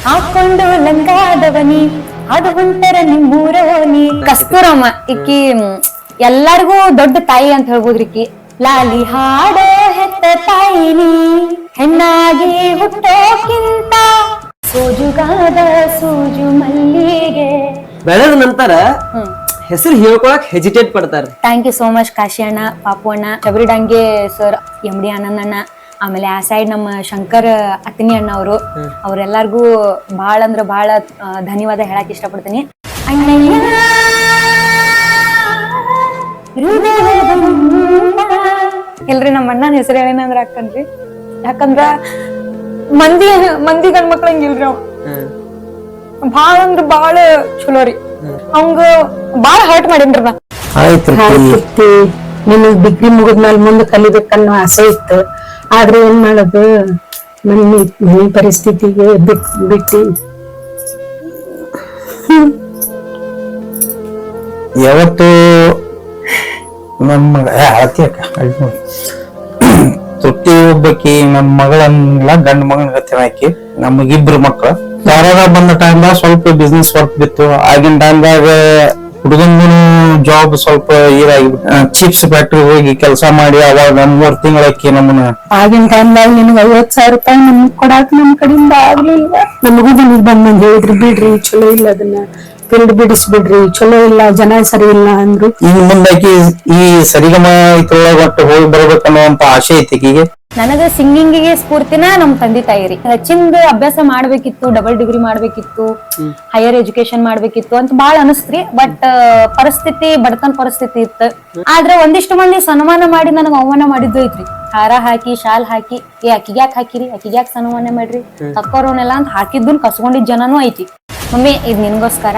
ಹಾಕೊಂಡು ಲಂಗಾದವನಿ ಅದು ಹೊಂಟರ ನಿಮ್ಮೂರವನಿ. ಕಸ್ತೂರಮ್ಮ ಈಕಿ ಎಲ್ಲಾರ್ಗೂ ದೊಡ್ಡ ತಾಯಿ ಅಂತ ಹೇಳ್ಬೋದ್ರಿ. ಈಕಿ ಲಾಲಿ ಹಾಡೋ ಹೆತ್ತ ತಾಯಿನಿ ಹೆಣ್ಣಾಗಿ ಹುಟ್ಟೋಕ್ಕಿಂತ ಸೋಜುಗಾದ ಸೂಜು ಮಲ್ಲಿಗೆ. ಬೆಳೆದ ನಂತರ ಹೆಸರು ಹೇಳ್ಕೊಳಕ್ ಹೆಜಿಟೇಟ್ ಪಡ್ತಾರ. Thank you so much Kashi ಅಣ್ಣ, ಪಾಪು ಅಣ್ಣ, ಶಬರಿ ಡಂಗೆ ಸರ್, MD ಆನಂದ್ ಅಣ್ಣ, ಆಮೇಲೆ ಆ ಸೈಡ್ ನಮ್ಮ ಶಂಕರ್ ಅತ್ನಿ ಅಣ್ಣ ಅವರು, ಅವ್ರೆಲ್ಲಾರ್ಗು ಬಹಳ ಅಂದ್ರ ಬಹಳ ಧನ್ಯವಾದ ಹೇಳಕ್ ಇಷ್ಟಪಡ್ತೀನಿ. ಅಣ್ಣಯ್ಯ ಇಲ್ರಿ ನಮ್ಮ ಅಣ್ಣನ ಹೆಸರು ಏನಂದ್ರ ಅಕ್ಕನ್ರಿ, ಯಾಕಂದ್ರ ಮಂದಿ ಗಂಡ್ ಮಕ್ಳ ಹಂಗಿಲ್ರಿ ಅವ್ ಬಾಳ ಅಂದ್ರ ಬಾಳ ಚಲೋ ರೀ. ಅವಂಗ ಬಾಳ ಹರ್ಟ್ ಮಾಡೇನ್ರಿ ನಾ. ನಿನಗ್ ಡಿಗ್ರಿ ಮುಗಿದ್ಮೇಲೆ ಮುಂದೆ ಕಲಿಬೇಕನ್ನೋ ಆಸೆ ಇತ್ತು, ಆದ್ರೆ ಏನ್ ಮಾಡೋದು, ಮನೆ ಪರಿಸ್ಥಿತಿಗೆ ಬಿಟ್ಟಿ ಯಾವತ್ತು ನಮ್ಮ ತೃಪ್ತಿ ಒಬ್ಬಕಿ ನಮ್ಮ ಮಗಳನ್ನೆಲ್ಲ ಗಂಡ ಮಗನ ಹಾಕಿ ನಮಗಿಬ್ರು ಮಕ್ಳು ಧಾರವಾಡ ಬಂದ ಟೈಮ್ದಾಗ ಸ್ವಲ್ಪ ಬಿಸ್ನೆಸ್ ವರ್ಕ್ ಬಿತ್ತು. ಆಗಿನ ಟೈಮ್ದಾಗ ಹುಡುಗನ ಜಾಬ್ ಸ್ವಲ್ಪ ಇದಾಗಿಬಿಟ್ಟು ಚಿಪ್ಸ್ ಫ್ಯಾಕ್ಟ್ರಿ ಹೋಗಿ ಕೆಲಸ ಮಾಡಿ ಅವಾಗ 3 ತಿಂಗಳಕ್ಕೆ ನಮ್ಮನ್ನ. ಆಗಿನ ಟೈಮ್ದಾಗ ನಿನ್ಗೆ 50,000 ರೂಪಾಯಿ ನಮ್ಗ್ ಕೊಡಾಕ್ ನಮ್ ಕಡೆಯಿಂದ ಆಗ್ಲಿಲ್ವ. ನಮಗೂ ಮನೆಗ್ ಬಂದ್ ಹೇಳಿದ್ರಿ, ಬಿಡ್ರಿ ಚಲೋ ಇಲ್ಲ, ಅದನ್ನ ಫೀಲ್ಡ್ ಬಿಡಿಸ್ಬಿಡ್ರಿ, ಚಲೋ ಇಲ್ಲ, ಜನ ಸರಿ ಇಲ್ಲ ಅಂದ್ರು. ಈಗ ಮುಂದಾಕಿ ಈ ಸರಿಗಮ ಇದ್ರೊಳಗ ಒಟ್ಟು ಹೋಗಿ ಬರ್ಬೇಕನ್ನುವಂತ ಆಸೆ ಐತಿ ಈಗ. ನನಗ ಸಿಂಗಿಂಗಿಗೆ ಸ್ಫೂರ್ತಿನ ನಮ್ ತಂದೆ ತಾಯಿ ರೀ. ಹೆಚ್ಚಿಂದ ಅಭ್ಯಾಸ ಮಾಡ್ಬೇಕಿತ್ತು, ಡಬಲ್ ಡಿಗ್ರಿ ಮಾಡ್ಬೇಕಿತ್ತು, ಹೈಯರ್ ಎಜುಕೇಶನ್ ಮಾಡ್ಬೇಕಿತ್ತು ಅಂತ ಬಾಳ ಅನಸ್ತ್ರಿ. ಬಟ್ ಪರಿಸ್ಥಿತಿ ಬಡತನ ಪರಿಸ್ಥಿತಿ ಇತ್ತು. ಆದ್ರೆ ಒಂದಿಷ್ಟು ಮಂದಿ ಸನ್ಮಾನ ಮಾಡಿ ನನಗ ಅವಮಾನ ಮಾಡಿದ್ದು ಐತ್ರಿ. ಹಾರ ಹಾಕಿ ಶಾಲ್ ಹಾಕಿ ಅಕ್ಕಿಗ್ಯಾಕ್ ಹಾಕಿರಿ, ಅಕ್ಕಿಗ್ಯಾಕ್ ಸನ್ಮಾನ ಮಾಡ್ರಿ, ತಕ್ಕೋರವನ್ನೆಲ್ಲ ಅಂತ ಹಾಕಿದ್ದನ್ ಕಸ್ಕೊಂಡಿದ್ ಜನನೂ ಐತಿ. ಮಮ್ಮಿ ಇದ್ ನಿನ್ಗೋಸ್ಕರ.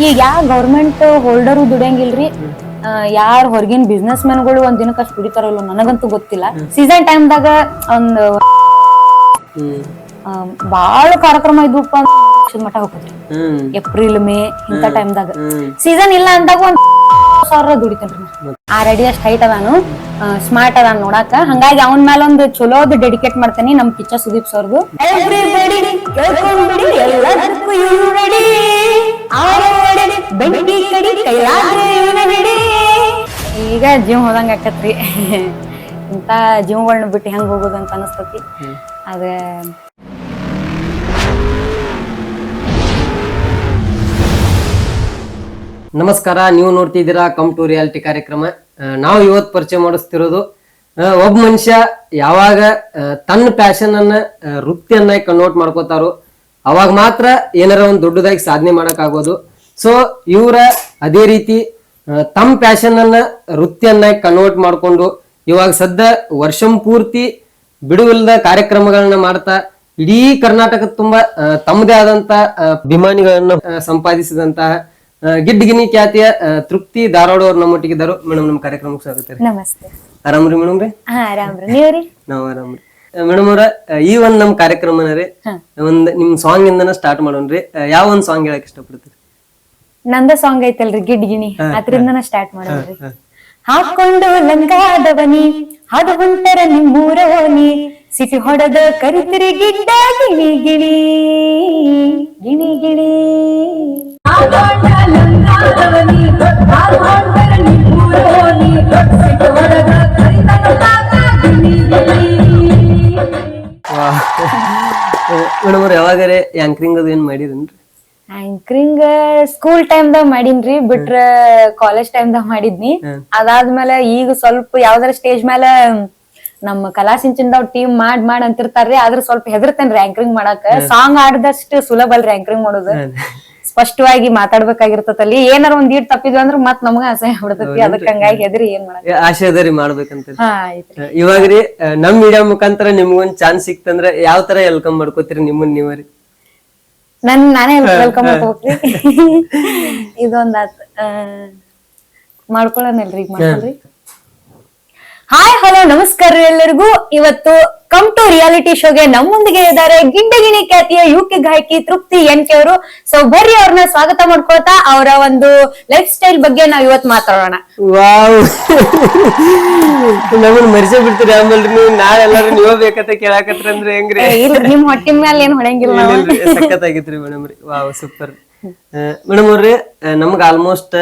ಈಗ ಯಾ ಗೌರ್ಮೆಂಟ್ ಹೋಲ್ಡರ್ ದುಡಿಯಂಗಿಲ್ರಿ, ಯಾರ್ ಹೊರಗಿನ ಬಿಸ್ನೆಸ್ ಮ್ಯಾನ್ಗಳು ಒಂದ್ ದಿನಕ್ಕೆ ಅಷ್ಟು ದುಡಿತಾರಲ್ಲ ನನಗಂತೂ ಗೊತ್ತಿಲ್ಲ. ಸೀಸನ್ ಟೈಮ್ದಾಗ ಒಂದು ಬಾಳ ಕಾರ್ಯಕ್ರಮ ಇದ್ವಪ್ಪ ಮಠ ಹೋಗ್ತದ್ರಿ. ಏಪ್ರಿಲ್ ಮೇ ಇಂತ ಟೈಮ್ದಾಗ. ಸೀಸನ್ ಇಲ್ಲ ಅಂದಾಗ 1,000 ದುಡಿತೇನ್ರಿ. ಆ ರೆಡಿ ಅಷ್ಟ್ ಹೈಟ್ ಅದಾನು, ಸ್ಮಾರ್ಟ್ ಅದಾನ ನೋಡಾಕ. ಹಂಗಾಗಿ ಅವನ್ ಮೇಲೆ ಒಂದು ಚಲೋದ್ ಡೆಡಿಕೇಟ್ ಮಾಡ್ತೇನಿ ನಮ್ ಕಿಚ್ಚ ಸುದೀಪ್ ಸರ್ದು. ಈಗ ಜೀವ ಹೋದಂಗ ಆಕತ್ರಿ. ಇಂತ ಜೀವಗಳನ್ನ ಬಿಟ್ಟು ಹೆಂಗ್ ಹೋಗೋದು ಅಂತ ಅನಸ್ತತಿ. ಅದ ನಮಸ್ಕಾರ, ನೀವು ನೋಡ್ತಿದ್ದೀರಾ ಕಮ್ ಟು ರಿಯಾಲಿಟಿ ಕಾರ್ಯಕ್ರಮ. ನಾವು ಇವತ್ತು ಪರಿಚಯ ಮಾಡಿಸ್ತಿರೋದು ಒಬ್ಬ ಮನುಷ್ಯ ಯಾವಾಗ ತನ್ನ ಪ್ಯಾಷನ್ ಅನ್ನ ವೃತ್ತಿಯನ್ನಾಗಿ ಕನ್ವರ್ಟ್ ಮಾಡ್ಕೋತಾರೋ ಅವಾಗ ಮಾತ್ರ ಏನಾರ ಒಂದು ದೊಡ್ಡದಾಗಿ ಸಾಧನೆ ಮಾಡಕ್ ಆಗೋದು. ಸೊ ಇವರ ಅದೇ ರೀತಿ ತಮ್ಮ ಪ್ಯಾಷನ್ ಅನ್ನ ವೃತ್ತಿಯನ್ನಾಗಿ ಕನ್ವರ್ಟ್ ಮಾಡ್ಕೊಂಡು ಇವಾಗ ಸದ್ಯ ವರ್ಷಂ ಪೂರ್ತಿ ಬಿಡುವಿಲ್ಲದ ಕಾರ್ಯಕ್ರಮಗಳನ್ನ ಮಾಡ್ತಾ ಇಡೀ ಕರ್ನಾಟಕದ ತುಂಬಾ ತಮ್ಮದೇ ಆದಂತ ಅಭಿಮಾನಿಗಳನ್ನ ಸಂಪಾದಿಸಿದಂತಹ ಗಿಡ್ಗಿನಿ ಖ್ಯಾತಿಯ ತೃಪ್ತಿ ಧಾರವಾಡ ಅವ್ರು ನಮ್ಮೊಟ್ಟಿಗಿದ್ದಾರೆ. ಮೇಡಮ್, ನಮ್ಮ ಕಾರ್ಯಕ್ರಮಕ್ಕೆ ಸ್ವಾಗತ. ನಮಸ್ತೆ. ಆರಾಮ್ರಿ ಮೇಡಮ್ ರೀ? ಆರಾಮ್ರಿ, ನೀವ್ರಿ? ನಾವ್ ಆರಾಮ್ರಿ. ಮೇಡಮ್ ಅವ್ರ, ಈ ಒಂದ್ ನಮ್ ಕಾರ್ಯಕ್ರಮನ ರೀ ಒಂದ್ ನಿಮ್ ಸಾಂಗ್ ಇಂದನ ಸ್ಟಾರ್ಟ್ ಮಾಡೋಣ್ರಿ. ಯಾವ ಒಂದ್ ಸಾಂಗ್ ಹೇಳಕ್ ಇಷ್ಟಪಡ್ತೀರಿ? ನಂದ ಸಾಂಗ್ ಐತಲ್ರಿ ಗಿಡ್ಗಿನಿ, ಅದ್ರಿಂದನ ಸ್ಟಾರ್ಟ್ ಮಾಡೋಣ್ರಿ. ಹಾಕೊಂಡು ಲಂಗಾದವನಿ ಅದು ಹೊಂಟರ ನಿಮ್ಮೂರವನಿ ಸಿಟಿ ಹೊಡೆದ ಕರಿತಿರಿ ಗಿಡ್ಡ ಗಿಣಿ ಗಿಣಿ ಗಿಣಿ ಗಿಣಿ. ಮೇಡಮ್ ಅವ್ರ, ಯಾವಾಗಾರೆ ಆಂಕರಿಂಗ್ ಅದು ಏನ್ ಮಾಡಿರೇನ್ರಿ? ಆಂಕರಿಂಗ್ ಸ್ಕೂಲ್ ಟೈಮ್ದಾಗ ಮಾಡೀನ್ರಿ, ಬಿಟ್ರ ಕಾಲೇಜ್ ಟೈಮ್ದಾಗ ಮಾಡಿದ್ನಿ. ಅದಾದ್ಮೇಲೆ ಈಗ ಸ್ವಲ್ಪ ಯಾವ್ದಾರ ಸ್ಟೇಜ್ ಮೇಲೆ ನಮ್ಮ ಕಲಾ ಸಿಂಚನದವ್ ಟೀಮ್ ಮಾಡ್ ಅಂತಿರ್ತಾರ್ರಿ. ಆದ್ರ ಸ್ವಲ್ಪ ಹೆದರ್ತೇನ್ರಿ ಆಂಕರಿಂಗ್ ಮಾಡಾಕ. ಸಾಂಗ್ ಆಡ್ದಷ್ಟು ಸುಲಭ ಅಲ್ರಿ ಆಂಕರಿಂಗ್ ಮಾಡೋದು. ಸ್ಪಷ್ಟವಾಗಿ ಮಾತಾಡ್ಬೇಕಾಗಿರ್ತಲ್ಲಿ. ಏನಾರ ಒಂದ್ ಈಡ್ ತಪ್ಪಿದ್ವಿ ಅಂದ್ರ ಮತ್ ನಮಗ ಅಸಹ್ಯ ಬಿಡ್ತೈತಿ. ಅದಕ್ಕೆ ಹಂಗಾಗಿ ಹೆದರಿ ಏನ್ ಮಾಡಕ್ ಆಸೆ ಅದರಿ ಮಾಡ್ಬೇಕಂತ. ಇವಾಗ್ರಿ ನಮ್ ಮೀಡಿಯಾ ಮುಖಾಂತರ ನಿಮ್ಗೊಂದ್ ಚಾನ್ಸ್ ಸಿಕ್ತಂದ್ರ ಯಾವ ತರ ವೆಲ್ಕಮ್ ಮಾಡ್ಕೋತೀರಿ ನಿಮ್ಮನ್ ನೀವ್ರಿ? ನಾನೇ ವೆಲ್ಕಮ್ ಮಾಡ್ಕೋಬೇಕ್ರಿ. ಇದೊಂದ್ ಮಾಡ್ಕೊಳ್ಳೋಣಲ್ರಿ, ಈಗ ಮಾಡ್ಕೊಳ್ರಿ. ಹಾಯ್ ಹಲೋ ನಮಸ್ಕಾರ ಎಲ್ಲರಿಗೂ. ಇವತ್ತು ಕಮ್ ಟು ರಿಯಾಲಿಟಿ ಶೋಗೆ ನಮ್ಮೊಂದಿಗೆ ಇದ್ದಾರೆ ಗಿಂಡಗಿಣಿ ಖ್ಯಾತಿಯ ಯುಕೆ ಗಾಯಕಿ ತೃಪ್ತಿ ಎನ್ಕೆ ಅವರು. ಸೊ ಬರ್ರಿ ಅವ್ರನ್ನ ಸ್ವಾಗತ ಮಾಡ್ಕೊಳ್ತಾ ಅವರ ಒಂದು ಲೈಫ್ ಸ್ಟೈಲ್ ಬಗ್ಗೆ ನಾವ್ ಇವತ್ ಮಾತಾಡೋಣ. ವಾವ್ ನಮ್ಮನ್ನ ಮರ್ಸೇ ಬಿಡ್ತೀರಿ ಆಮೇಲೆ ನೀವು ನಾಳೆ ಎಲ್ಲಾರು ನೀವೇ ಬೇಕಂತ ಕೇಳಾಕತ್ರಿ ಅಂದ್ರೆ ಹೆಂಗ್ರಿ? ಇಲ್ಲ ನಿಮ್ ಹೊಟ್ಟಿನ ಮೇಲೆ ಏನ್ ಹೊಡಂಗಿಲ್ಲ ನಾವು. ಸಖತ್ತಾಗಿತ್ರಿ ಮೇಡಮ್ ರೀ. Wow super. ಮೇಡಮ್ ಅವ್ರಿ ನಮ್ಗ ಆಲ್ಮೋಸ್ಟ್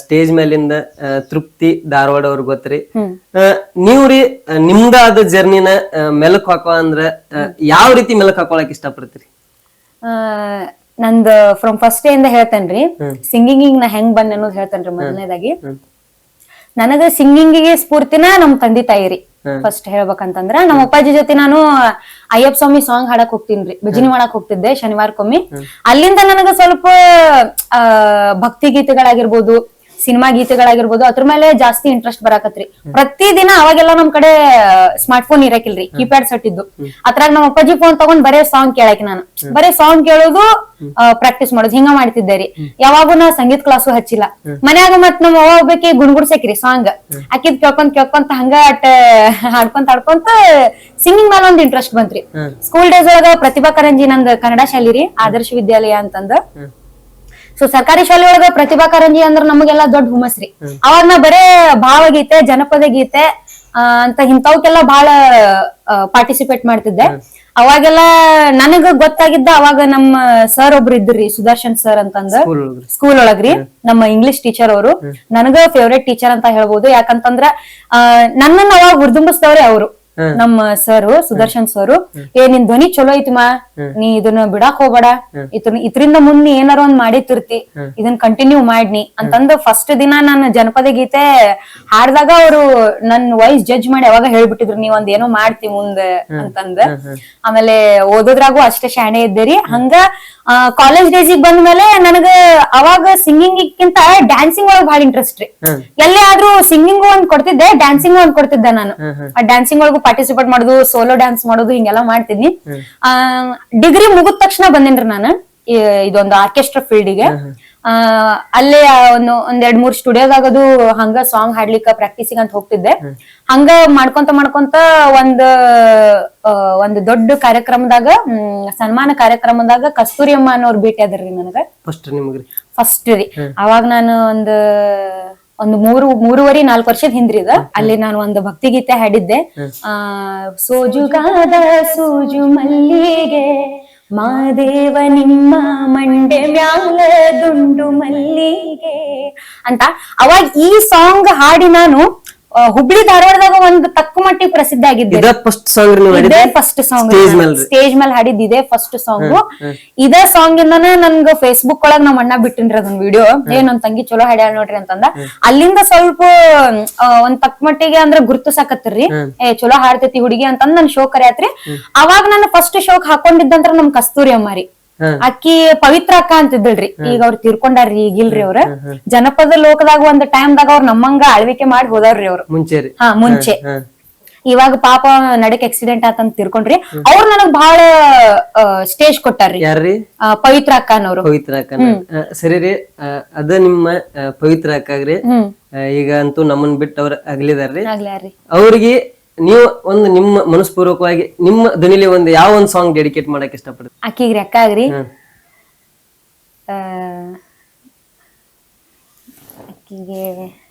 ಸ್ಟೇಜ್ ಮೇಲಿಂದ ತೃಪ್ತಿ ಧಾರವಾಡ ಅವ್ರಿಗೆ ಗೊತ್ತ್ರಿ. ನೀವ್ರಿ ನಿಮ್ದಾದ ಜರ್ನಿನ ಮೆಲಕ್ ಹಾಕೋ ಅಂದ್ರ ಯಾವ ರೀತಿ ಮೆಲಕ್ ಹಾಕೊಳಕ್ ಇಷ್ಟ ಪಡ್ತೀರಿ? ನಂದ್ ಫ್ರಮ್ ಫಸ್ಟ್ ಡೇ ಇಂದ ಹೇಳ್ತೇನ್ರಿ, ಸಿಂಗಿಂಗ್ ನಾ ಹೆಂಗ್ ಬಂದ್ ಅನ್ನೋದು ಹೇಳ್ತೇನ್ರಿ. ಮೊದಲನೇದಾಗಿ ನನಗ ಸಿಂಗಿಂಗಿಗೆ ಸ್ಫೂರ್ತಿನ ನಮ್ ತಂದೆ ತಾಯಿ ರೀ. ಫಸ್ಟ್ ಹೇಳ್ಬೇಕಂತಂದ್ರ ನಮ್ಮ ಅಪ್ಪಾಜಿ ಜೊತೆ ನಾನು ಅಯ್ಯಪ್ಪ ಸ್ವಾಮಿ ಸಾಂಗ್ ಹಾಡಕ್ ಹೋಗ್ತೀನ್ರಿ, ಭಜನೆ ಮಾಡಕ್ ಹೋಗ್ತಿದ್ದೆ ಶನಿವಾರಕ್ಕೊಮ್ಮೆ. ಅಲ್ಲಿಂದ ನನಗ ಸ್ವಲ್ಪ ಭಕ್ತಿ ಗೀತೆಗಳಾಗಿರ್ಬೋದು, ಸಿನಿಮಾ ಗೀತೆಗಳಾಗಿರ್ಬೋದು ಅದ್ರ ಮೇಲೆ ಜಾಸ್ತಿ ಇಂಟ್ರೆಸ್ಟ್ ಬರಾಕತ್ರಿ. ಪ್ರತಿದಿನ ಅವಾಗೆಲ್ಲ ನಮ್ ಕಡೆ ಸ್ಮಾರ್ಟ್ ಫೋನ್ ಇರಕಿಲ್ರಿ, ಕೀಪ್ಯಾಡ್ ಸೆಟ್ ಇದ್ದು. ಅದ್ರಾಗ ನಮ್ಮ ಅಪ್ಪಾಜಿ ಫೋನ್ ತಗೊಂಡ್ ಬರೇ ಸಾಂಗ್ ಕೇಳಕ್ ನಾನು ಬರೇ ಸಾಂಗ್ ಕೇಳೋದು, ಪ್ರಾಕ್ಟೀಸ್ ಮಾಡೋದು ಹಿಂಗ ಮಾಡ್ತಿದ್ದೆ ರೀ. ಯಾವಾಗೂ ನಾ ಸಂಗೀತ ಕ್ಲಾಸು ಹಚ್ಚಿಲ್ಲ. ಮನ್ಯಾಗ ಮತ್ ನಮ್ ಅವ್ವ ಒಬ್ಬಾಕಿ ಗುಣ್ಗುಡ್ಸಕ್ರಿ ಸಾಂಗ್, ಆಕಿದ್ ಕೇಳ್ಕೊಂತ ಹಂಗ ಅಟ್ ಹಾಡ್ಕೊಂತ ಸಿಂಗಿಂಗ್ ಮೇಲೆ ಒಂದ್ ಇಂಟ್ರೆಸ್ಟ್ ಬಂತ್ರಿ. ಸ್ಕೂಲ್ ಡೇಸ್ ಒಳಗ ಪ್ರತಿಭಾ ಕಾರಂಜಿ, ನಂದ್ ಕನ್ನಡ ಶಾಲಿ ರೀ, ಆದರ್ಶ ವಿದ್ಯಾಲಯ ಅಂತಂದ. ಸೊ ಸರ್ಕಾರಿ ಶಾಲೆ ಒಳಗ ಪ್ರತಿಭಾ ಕಾರಂಜಿ ಅಂದ್ರ ನಮಗೆಲ್ಲಾ ದೊಡ್ಡ ಹುಮ್ಮಸ್ರಿ. ಅವಾಗ ನಾ ಬರೇ ಭಾವಗೀತೆ, ಜನಪದ ಗೀತೆ ಅಂತ ಇಂಥವಕ್ಕೆಲ್ಲ ಬಹಳ ಪಾರ್ಟಿಸಿಪೇಟ್ ಮಾಡ್ತಿದ್ದೆ. ಅವಾಗೆಲ್ಲ ನನಗ ಗೊತ್ತಾಗಿದ್ದ ಅವಾಗ ನಮ್ಮ ಸರ್ ಒಬ್ರು ಇದ್ರಿ, ಸುದರ್ಶನ್ ಸರ್ ಅಂತಂದ ಸ್ಕೂಲ್ ಒಳಗ್ರಿ, ನಮ್ಮ ಇಂಗ್ಲಿಷ್ ಟೀಚರ್ ಅವರು. ನನಗ ಫೇವ್ರೇಟ್ ಟೀಚರ್ ಅಂತ ಹೇಳ್ಬೋದು. ಯಾಕಂತಂದ್ರ ನನ್ನನ್ನ ಅವಾಗ ಹುರ್ದುಂಬಿಸ್ತವ್ರೆ ಅವರು, ನಮ್ಮ ಸರ್ ಸುದರ್ಶನ್ ಸರ್. ನಿನ್ ಧ್ವನಿ ಚಲೋ ಐತಿಮಾ, ನೀ ಇದನ್ನ ಬಿಡಾಕ್ ಹೋಗ್ಬೇಡ, ಇದ್ರಿಂದ ಮುಂದ್ ನೀ ಏನಾರ ಒಂದ್ ಮಾಡಿತಿರ್ತಿ, ಇದನ್ ಕಂಟಿನ್ಯೂ ಮಾಡ್ನಿ ಅಂತಂದು ಫಸ್ಟ್ ದಿನ ನಾನು ಜನಪದ ಗೀತೆ ಹಾಡ್ದಾಗ ಅವರು ನನ್ ವಾಯ್ಸ್ ಜಡ್ಜ್ ಮಾಡಿ ಅವಾಗ ಹೇಳ್ಬಿಟ್ಟಿದ್ರು, ನೀವ್ ಒಂದ್ ಏನೋ ಮಾಡ್ತಿ ಮುಂದ್ ಅಂತಂದ. ಆಮೇಲೆ ಓದೋದ್ರಾಗೂ ಅಷ್ಟೇ ಶಾಣೆ ಇದ್ದೇರಿ. ಹಂಗ ಕಾಲೇಜ್ ಡೇಸಿಗೆ ಬಂದ್ಮೇಲೆ ನನಗ ಅವಾಗ ಸಿಂಗಿಂಗ್ಕ್ಕಿಂತ ಡ್ಯಾನ್ಸಿಂಗ್ ಒಳಗ್ ಬಹಳ ಇಂಟ್ರೆಸ್ಟ್ ರೀ. ಎಲ್ಲೇ ಆದ್ರೂ ಸಿಂಗಿಂಗ್ ಒಂದ್ ಕೊಡ್ತಿದ್ದೆ, ಡ್ಯಾನ್ಸಿಂಗ್ ಒಂದ್ ಕೊಡ್ತಿದ್ದೆ ನಾನು. ಆ ಡ್ಯಾನ್ಸಿಂಗ್ ಒಳಗು ಪಾರ್ಟಿಸಿಪೇಟ್ ಮಾಡೋದು, ಸೋಲೋ ಡ್ಯಾನ್ಸ್ ಮಾಡೋದು, ಹಿಂಗೆಲ್ಲಾ ಮಾಡ್ತಿದ್ನಿ. ಡಿಗ್ರಿ ಮುಗಿದ ತಕ್ಷಣ ಬಂದೇನ್ರಿ ನಾನು ಇದೊಂದು ಆರ್ಕೆಸ್ಟ್ರಾ ಫೀಲ್ಡಿಗೆ. ಅಲ್ಲೇ ಒಂದ್ 2-3 ಸ್ಟುಡಿಯೋದಾಗದು ಹಂಗ ಸಾಂಗ್ ಹಾಡ್ಲಿಕ್ಕ ಪ್ರಾಕ್ಟೀಸಿಂಗ್ ಅಂತ ಹೋಗ್ತಿದ್ದೆ. ಹಂಗ ಮಾಡ್ಕೊಂತ ಒಂದು ದೊಡ್ಡ ಕಾರ್ಯಕ್ರಮದಾಗ, ಸನ್ಮಾನ ಕಾರ್ಯಕ್ರಮದಾಗ ಕಸ್ತೂರಿ ಅಮ್ಮ ಅನ್ನೋರ್ ಭೇಟಿ ಆದ್ರಿ ನನಗ ಫಸ್ಟ್ ರೀ. ಅವಾಗ ನಾನು ಒಂದು 3.5-4 ವರ್ಷದ ಹಿಂದ್ರಿದ ಅಲ್ಲಿ ನಾನು ಒಂದು ಭಕ್ತಿ ಗೀತೆ ಹಾಡಿದ್ದೆ. ಸೋಜುಗಾದ ಸೂಜು ಮಲ್ಲಿಗೆ ಮಾದೇವ ನಿಮ್ಮ ಮಂಡೆ ಮ್ಯಾಲ ದುಂಡು ಮಲ್ಲಿಗೆ ಅಂತ. ಅವಾಗ ಈ ಸಾಂಗ್ ಹಾಡಿ ನಾನು ಹುಬ್ಳಿ ಧಾರವಾಡದಾಗ ಒಂದು ತಕ್ಕ ಮಟ್ಟಿಗೆ ಪ್ರಸಿದ್ಧ ಆಗಿದ್ದೆ. ಫಸ್ಟ್ ಸಾಂಗ್ ಸ್ಟೇಜ್ ಮೇಲೆ ಹಾಡಿದ್ ಇದೇ ಫಸ್ಟ್ ಸಾಂಗ್. ಇದೇ ಸಾಂಗ್ ಇಂದಾನೆ ನನ್ಗ ಫೇಸ್ಬುಕ್ ಒಳಗ್ ನಮ್ ಅಣ್ಣ ಬಿಟ್ಟಿನ್ರಿ ಅದೊಂದ್ ವಿಡಿಯೋ, ನನ್ ತಂಗಿ ಚಲೋ ಹಾಡ್ಯಾಳ ನೋಡ್ರಿ ಅಂತಂದ. ಅಲ್ಲಿಂದ ಸ್ವಲ್ಪ ಒಂದ್ ತಕ್ಕ ಮಟ್ಟಿಗೆ ಅಂದ್ರ ಗುರುತಿಸಾಕತ್ರಿ, ಚಲೋ ಹಾಡ್ತೈತಿ ಹುಡುಗಿ ಅಂತಂದ್ ನನ್ ಶೋ ಕರ್ಯಾತ್ರಿ. ಅವಾಗ ನಾನು ಫಸ್ಟ್ ಶೋಕ್ ಹಾಕೊಂಡಿದ್ದಂತ್ರ ನಮ್ ಕಸ್ತೂರಿ ಅಮ್ಮಾರಿ, ಅಕ್ಕಿ ಪವಿತ್ರ ಅಕ್ಕ ಅಂತಿದ್ದಳ್ರಿ. ಈಗ ಅವ್ರು ತೀರ್ಕೊಂಡಾರ್ರಿ, ಈಗಿಲ್ರಿ ಅವ್ರ. ಜನಪದ ಲೋಕದಾಗ ಒಂದ್ ಟೈಮ್ದಾಗ ಅವ್ರ ನಮ್ಮಂಗ ಆಳ್ವಿಕೆ ಮಾಡಿ ಹೋದವ್ರಿ ಅವ್ರು ಮುಂಚೆ. ಇವಾಗ ಪಾಪ ನಡಕ್ ಆಕ್ಸಿಡೆಂಟ್ ಆತಂತ ತೀರ್ಕೊಂಡ್ರಿ. ಅವ್ರು ನನಗ್ ಬಹಳ ಸ್ಟೇಜ್ ಕೊಟ್ಟಾರ್ರಿ, ಪವಿತ್ರ ಅಕ್ಕ ಅನ್ನೋರು. ಪವಿತ್ರ ಅಕ್ಕ ಸರಿ ರೀ. ಅದ ನಿಮ್ಮ ಪವಿತ್ರ ಅಕ್ಕಾಗ್ರಿ ಈಗ ಅಂತೂ ನಮ್ಮನ್ ಬಿಟ್ಟು ಅವ್ರ ಅಗಲಿದಾರ್ರಿ. ಅವ್ರಿಗೆ ನೀವು ಒಂದು ನಿಮ್ಮ ಮನಸ್ಪೂರ್ವಕವಾಗಿ ನಿಮ್ಮ ಧ್ವನಿಲಿ ಒಂದು ಯಾವ ಒಂದ್ ಸಾಂಗ್ ಡೆಡಿಕೇಟ್ ಮಾಡಕ್ ಇಷ್ಟಪಡ್ತೀರಿ? ಅಕ್ಕಿಗ್ರಿ ಅಕ್ಕಾಗ್ರಿ ಅಕ್ಕಿಗೆ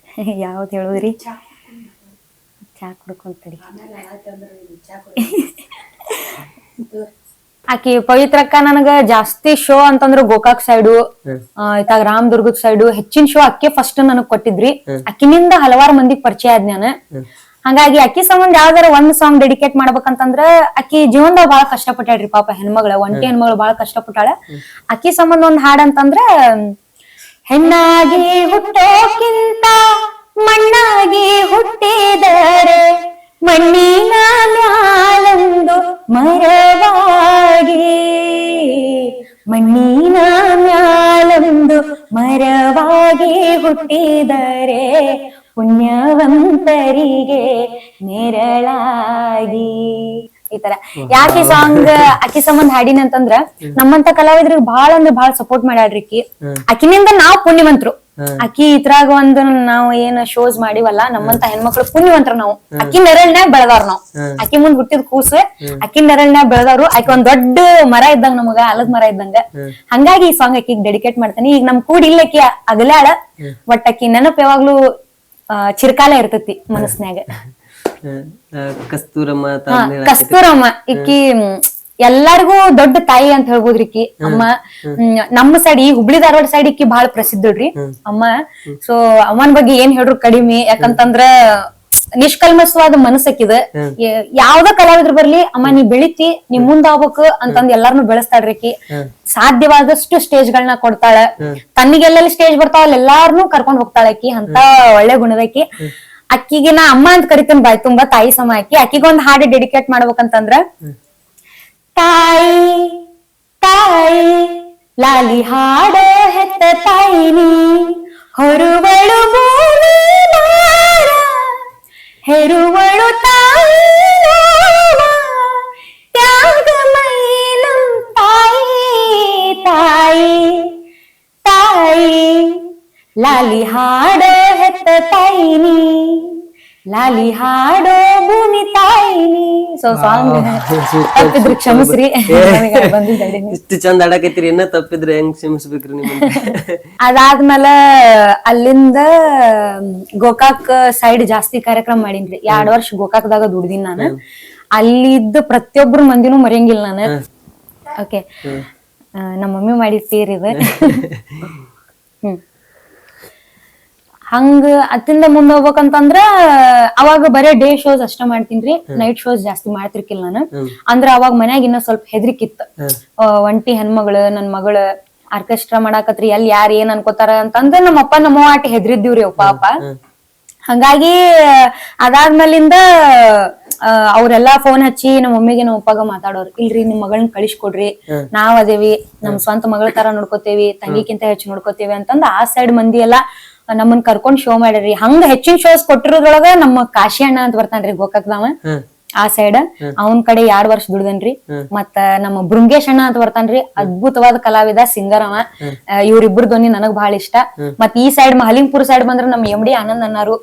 ಯಾವ್ದು ಹೇಳುದ್ರಿ? ಚಾ ಕುಡ್ಕೊಂತಡಿ. ಆಕಿ ಪವಿತ್ರಕ್ಕ ನನಗ ಜಾಸ್ತಿ ಶೋ ಅಂತಂದ್ರ ಗೋಕಾಕ್ ಸೈಡು, ಇತ್ತಾಗ ರಾಮದುರ್ಗದ ಸೈಡು ಹೆಚ್ಚಿನ ಶೋ ಅಕ್ಕಿ ಫಸ್ಟ್ ನನಗ್ ಕೊಟ್ಟಿದ್ರಿ. ಅಕ್ಕಿನಿಂದ ಹಲವಾರು ಮಂದಿಗ್ ಪರಿಚಯ ಆದ್ ನಾನು. ಹಂಗಾಗಿ ಅಕ್ಕಿ ಸಂಬಂಧ ಯಾವ್ದಾರ ಒಂದ್ ಸಾಂಗ್ ಡೆಡಿಕೇಟ್ ಮಾಡ್ಬೇಕಂತಂದ್ರ, ಅಕ್ಕಿ ಜೀವನದಾಗ ಬಹಳ ಕಷ್ಟಪಟ್ಟಾಳ್ರಿ ಪಾಪ, ಹೆಣ್ಮಗಳ ಒಂಟಿ ಹೆಣ್ಮಗಳು ಬಹಳ ಕಷ್ಟಪಟ್ಟಾಳ. ಅಕ್ಕಿ ಸಂಬಂಧ ಒಂದ್ ಹಾಡಂತಂದ್ರ, ಹೆಣ್ಣಾಗಿ ಹುಟ್ಟೋಕ್ಕಿಂತ ಮಣ್ಣಾಗಿ ಹುಟ್ಟಿದರೆ ಮಣ್ಣಿನ ಮ್ಯಾಲೊಂದು ಮರವಾಗಿ, ಮಣ್ಣಿನ ಮ್ಯಾಲೊಂದು ಮರವಾಗಿ ಹುಟ್ಟಿದರೆ ಪುಣ್ಯವಂತರಿಗೆ ನೆರಳಾಗಿ. ಈ ತರ ಯಾಕೆ ಸಾಂಗ್ ಅಕ್ಕಿ ಸಂಬಂಧ ಹಾಡಿನ ಅಂತಂದ್ರ, ನಮ್ಮಂತ ಕಲಾವಿದ್ರಿಗೆ ಬಹಳ ಅಂದ್ರೆ ಬಹಳ ಸಪೋರ್ಟ್ ಮಾಡ್ಯಾಳ್ರಿ ಅಕ್ಕಿ. ಅಕ್ಕಿನಿಂದ ನಾವ್ ಪುಣ್ಯವಂತರು. ಅಕ್ಕಿ ಇದ್ರಾಗ ಒಂದು ನಾವು ಏನ್ ಶೋಸ್ ಮಾಡಿವಲ್ಲ ನಮ್ಮಂತ ಹೆಣ್ಮಕ್ಳು ಪುಣ್ಯವಂತರ ನಾವು. ಅಕ್ಕಿ ನೆರಳ್ನ್ಯಾಗ ಬೆಳೆದವ್ರ ನಾವ್. ಅಕ್ಕಿ ಮುಂದ್ ಹುಟ್ಟಿದ ಕೂಸು ಅಕ್ಕಿ ನೆರಳ್ನ್ಯಾಗ ಬೆಳೆದವ್ರು. ಆಕಿ ಒಂದ್ ದೊಡ್ಡ ಮರ ಇದ್ದಂಗ ನಮಗ, ಆಲದ ಮರ ಇದ್ದಂಗ. ಹಂಗಾಗಿ ಈ ಸಾಂಗ್ ಅಕ್ಕಿಗ್ ಡೆಡಿಕೇಟ್ ಮಾಡ್ತೇನೆ. ಈಗ ನಮ್ ಕೂಡಿ ಇಲ್ಲ ಅಕ್ಕಿ ಅಗಲ್ಯಾಳ, ಬಟ್ ಅಕ್ಕಿ ನೆನಪು ಯಾವಾಗ್ಲೂ ಚಿರಕಾಲ ಇರ್ತೈತಿ ಮನಸ್ನ್ಯಾಗ. ಕಸ್ತೂರಮ್ಮ ಕಸ್ತೂರಮ್ಮ ಇಕ್ಕಿ ಎಲ್ಲಾರ್ಗೂ ದೊಡ್ಡ ತಾಯಿ ಅಂತ ಹೇಳ್ಬೋದ್ರಿ ಇಕ್ಕಿ ಅಮ್ಮ. ನಮ್ಮ ಸೈಡ್ ಈ ಹುಬ್ಳಿ ಧಾರವಾಡ ಸೈಡ್ ಇಕ್ಕಿ ಬಹಳ ಪ್ರಸಿದ್ಧಳ್ರಿ ಅಮ್ಮ. ಸೊ ಅಮ್ಮನ್ ಬಗ್ಗೆ ಏನ್ ಹೇಳ್ರು ಕಡಿಮೆ. ಯಾಕಂತಂದ್ರ ನಿಷ್ಕಲ್ಮಸವಾದ ಮನಸ್ಸಕ್ಕಿದ. ಯಾವ್ದ ಕಲಾವಿದ್ರ ಬರ್ಲಿ, ಅಮ್ಮ ನೀ ಬೆಳಿತಿ, ನೀ ಮುಂದ್ ಆಗ್ಬೇಕು ಅಂತಂದ್ ಎಲ್ಲಾರ್ನು ಬೆಳೆಸ್ತಾಳ್ರಿ ಅಕ್ಕಿ. ಸಾಧ್ಯವಾದಷ್ಟು ಸ್ಟೇಜ್ ಗಳನ್ನ ಕೊಡ್ತಾಳ. ತನ್ನಿಗೆಲ್ಲೆಲ್ಲಿ ಸ್ಟೇಜ್ ಬರ್ತಾವ ಅಲ್ಲಿ ಎಲ್ಲಾರ್ನು ಕರ್ಕೊಂಡ್ ಹೋಗ್ತಾಳ ಅಕ್ಕಿ. ಅಂತ ಒಳ್ಳೆ ಗುಣದಕ್ಕಿ. ಅಕ್ಕಿಗೆ ನಾ ಅಮ್ಮ ಅಂತ ಕರಿತೀನಿ ಬಾಯ್ ತುಂಬಾ, ತಾಯಿ ಸಮ ಅಕ್ಕಿ. ಅಕ್ಕಿಗೊಂದ್ ಹಾಡು ಡೆಡಿಕೇಟ್ ಮಾಡ್ಬೇಕಂತಂದ್ರ, ತಾಯಿ ತಾಯಿ ಲಾಲಿ ಹಾಡ ಹೆತ್ತ ತಾಯಿನಿ, ಹೊರುವಳು ಭೂಮಿ ಭಾರ, ಹೆರುವಳು ತಾಯಿ ನೋವ, ತ್ಯಾಗಮಯಿ ನಮ್ ತಾಯಿ ತಾಯಿ ತಾಯಿ ಲಾಲಿ ಹಾಡ ಹೆತ್ತ ತಾಯಿನಿ, ಲಾಲಿ ಹಾಡೋ ಭೂಮಿ ತಾಯಿನಿ. So song ತಪ್ಪಿದ್ರು ಕ್ಷಮಿಸ್ರಿ. ಇಷ್ಟು ಚಂದ ಆಡಕೈತಿರಿ, ಇನ್ನ ತಪ್ಪಿದ್ರೆ ಹೆಂಗ್ ಕ್ಷಮಿಸ್ಬೇಕ್ರಿ ನಿಮ್ಗೆ? ಅದಾದ್ಮೇಲೆ ಅಲ್ಲಿಂದ ಗೋಕಾಕ್ ಸೈಡ್ ಜಾಸ್ತಿ ಕಾರ್ಯಕ್ರಮ ಮಾಡೀನ್ರಿ. 2 ವರ್ಷ ಗೋಕಾಕ್ದಾಗ ದುಡ್ದಿನ್ ನಾನು. ಅಲ್ಲಿದ್ದ ಪ್ರತಿಯೊಬ್ರು ಮಂದಿನೂ ಮರೆಯಂಗಿಲ್ಲ ನಾನು. ಓಕೆ, ನಮ್ಮ ಮಮ್ಮಿ ಮಾಡಿದ ತೀರ್ ಇದು. ಹಂಗ ಅತ್ತಿಂದ ಮುಂದ್ ಹೋಗ್ಬೇಕಂತಂದ್ರ ಅವಾಗ ಬರೇ ಡೇ ಶೋಸ್ ಅಷ್ಟ ಮಾಡ್ತೀನ್ರಿ, ನೈಟ್ ಶೋಸ್ ಜಾಸ್ತಿ ಮಾಡ್ತಿರ್ಕಿಲ್ಲ ನಾನು. ಅಂದ್ರ ಅವಾಗ ಮನ್ಯಾಗ ಇನ್ನ ಸ್ವಲ್ಪ ಹೆದ್ರಿಕಿತ್ತು. ಒಂಟಿ ಹೆಣ್ಮಗಳು, ನನ್ ಮಗಳು ಆರ್ಕೆಸ್ಟ್ರಾ ಮಾಡಾಕತ್ರಿ, ಎಲ್ಲಿ ಯಾರು ಏನ್ ಅನ್ಕೋತಾರ ಅಂತಂದ್ರ ನಮ್ಮಪ್ಪ ನಮ್ಮವ್ವ ಆಟಿ ಹೆದ್ರಿದ್ದೀವ್ರಿ ಪಾಪ. ಹಂಗಾಗಿ ಅದಾದ್ಮೇಲಿಂದ ಅವ್ರೆಲ್ಲಾ ಫೋನ್ ಹಚ್ಚಿ ನಮ್ಮ ಮಮ್ಮಿಗೆ ನಮ್ಮ ಅಪ್ಪಗ ಮಾತಾಡೋರು, ಇಲ್ರಿ ನಿಮ್ ಮಗಳನ್ನ ಕಳಿಸ್ಕೊಡ್ರಿ, ನಾವ್ ಅದೇವಿ, ನಮ್ ಸ್ವಂತ ಮಗಳ ತರ ನೋಡ್ಕೋತೇವಿ, ತಂಗಿಕ್ಕಿಂತ ಹೆಚ್ಚು ನೋಡ್ಕೋತೇವಿ ಅಂತಂದ ಆ ಸೈಡ್ ಮಂದಿ ಎಲ್ಲಾ ನಮ್ಮನ್ ಕರ್ಕೊಂಡ್ ಶೋ ಮಾಡ್ರಿ. ಹಂಗ ಹೆಚ್ಚಿನ ಶೋಸ್ ಕೊಟ್ಟಿರೋದ್ರೊಳಗ ನಮ್ಮ ಕಾಶಿ ಅಣ್ಣ ಅಂತ ಬರ್ತಾನ್ರಿ ಗೋಕಾಕ್ದವ, ಆ ಸೈಡ್ ಅವನ್ ಕಡೆ 2 ವರ್ಷ ದುಡ್ದನ್ರಿ. ಮತ್ತ ನಮ್ಮ ಬೃಂಗೇಶ್ ಅಣ್ಣ ಅಂತ ಬರ್ತಾನ್ರಿ, ಅದ್ಭುತವಾದ ಕಲಾವಿದ, ಸಿಂಗರ್ ಅವ. ಇವ್ರಿಬ್ರು ಧ್ವನಿ ನನಗ್ ಬಹಳ ಇಷ್ಟ. ಮತ್ ಈ ಸೈಡ್ ಮಹಲಿಂಗ್ಪುರ್ ಸೈಡ್ ಬಂದ್ರ ನಮ್ MD ಆನಂದ್ ಅಣ್ಣಾರು,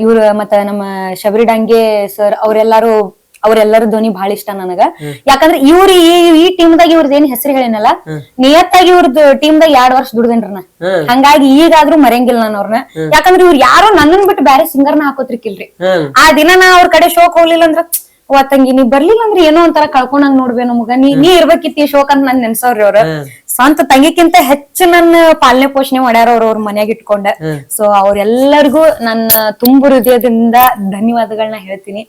ಇವ್ರ ಮತ್ತ ನಮ್ಮ ಶಬರಿ ಡಾಂಗೆ ಸರ್, ಅವ್ರೆಲ್ಲರ ಧ್ವನಿ ಬಹಳ ಇಷ್ಟ ನನಗ. ಯಾಕಂದ್ರೆ ಇವ್ರ ಈ ಟೀಮ್ದಾಗ ಇವ್ರದ್ ಏನ್ ಹೆಸರು ಹೇಳಿನಲ್ಲ, ನಿಯತ್ತಾಗಿ ಇವ್ರದ್ ಟೀಮ್ದಾಗ 2 ವರ್ಷ ದುಡ್ದೇನ್ರಿ ನಾ. ಹಂಗಾಗಿ ಈಗಾದ್ರೂ ಮರೆಯಂಗಿಲ್ಲ ನಾನು ಅವ್ರನ್ನ. ಯಾಕಂದ್ರೆ ಇವ್ರು ಯಾರೋ ನನ್ನನ್ ಬಿಟ್ಟು ಬೇರೆ ಸಿಂಗರ್ನ ಹಾಕೋತ್ರಿಕಿಲ್ರಿ. ಆ ದಿನ ನಾ ಅವ್ರ ಕಡೆ ಶೋಕ್ ಹೋಗ್ಲಿಲ್ಲ ಅಂದ್ರ, ತಂಗಿ ನೀ ಬರ್ಲಿಲ್ಲ ಅಂದ್ರೆ ಏನೋ ಒಂಥರ ಕಳ್ಕೊಂಡಂಗ್ ನೋಡ್ಬೇ ನಮಗ, ನೀ ಇರ್ಬೇಕಿತ್ತು ಈ ಶೋಕ್ ಅಂತ ನನ್ ನೆನ್ಸವ್ರಿ ಅವ್ರ. ಸ್ವಂತ ತಂಗಿಕ್ಕಿಂತ ಹೆಚ್ಚು ನನ್ನ ಪಾಲನೆ ಪೋಷಣೆ ಮಾಡ್ಯಾರ ಅವ್ರ ಮನ್ಯಾಗ ಇಟ್ಕೊಂಡ. ಸೊ ಅವ್ರೆಲ್ಲರಿಗೂ ನನ್ನ ತುಂಬು ಹೃದಯದಿಂದ ಧನ್ಯವಾದಗಳನ್ನ ಹೇಳ್ತೀನಿ.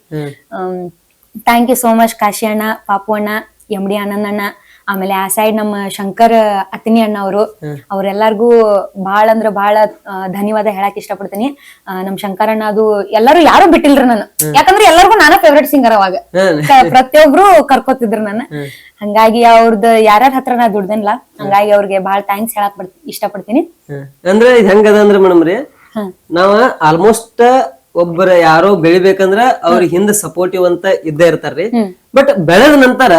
Thank you so much Kashi ಅಣ್ಣ, ಪಾಪು ಅಣ್ಣ, MD ಆನಂದ್ ಅಣ್ಣ, ಆಮೇಲೆ ಆ ಸೈಡ್ ನಮ್ಮ ಶಂಕರ್ ಅತ್ತಿನಿ ಅಣ್ಣ ಅವ್ರೆಲ್ಲರಿಗೂ ಬಹಳ ಅಂದ್ರ ಬಹಳ ಧನ್ಯವಾದ ಹೇಳಕ್ ಇಷ್ಟಪಡ್ತೀನಿ. ನಮ್ ಶಂಕರ್ ಅಣ್ಣ ಅದು ಎಲ್ಲರೂ ಯಾರು ಬಿಟ್ಟಿಲ್ರಿ ನಾನು, ಯಾಕಂದ್ರೆ ಎಲ್ಲರಿಗೂ ನಾನ ಫೇವ್ರೇಟ್ ಸಿಂಗರ್ ಅವಾಗ. ಪ್ರತಿಯೊಬ್ರು ಕರ್ಕೋತಿದ್ರು ನನ್ನ. ಹಂಗಾಗಿ ಅವ್ರದ್ದು ಯಾರ್ಯಾರ ಹತ್ರ ನಾ ದುಡ್ದನ್ಲ, ಹಂಗಾಗಿ ಅವ್ರಿಗೆ ಬಹಳ ಥ್ಯಾಂಕ್ಸ್ ಹೇಳಕ್ ಇಷ್ಟಪಡ್ತೀನಿ. ಅಂದ್ರೆ ಇದು ಹೆಂಗದ ಅಂದ್ರ ಮೇಡಮ್ ರೀ, ನಾವ ಆಲ್ಮೋಸ್ಟ್ ಒಬ್ಬರ ಯಾರೋ ಬೆಳಿಬೇಕಂದ್ರ ಅವ್ರಿಗೆ ಹಿಂದ ಸಪೋರ್ಟಿವ್ ಅಂತ ಇದ್ದೇ ಇರ್ತಾರ್ರಿ. ಬಟ್ ಬೆಳೆದ ನಂತರ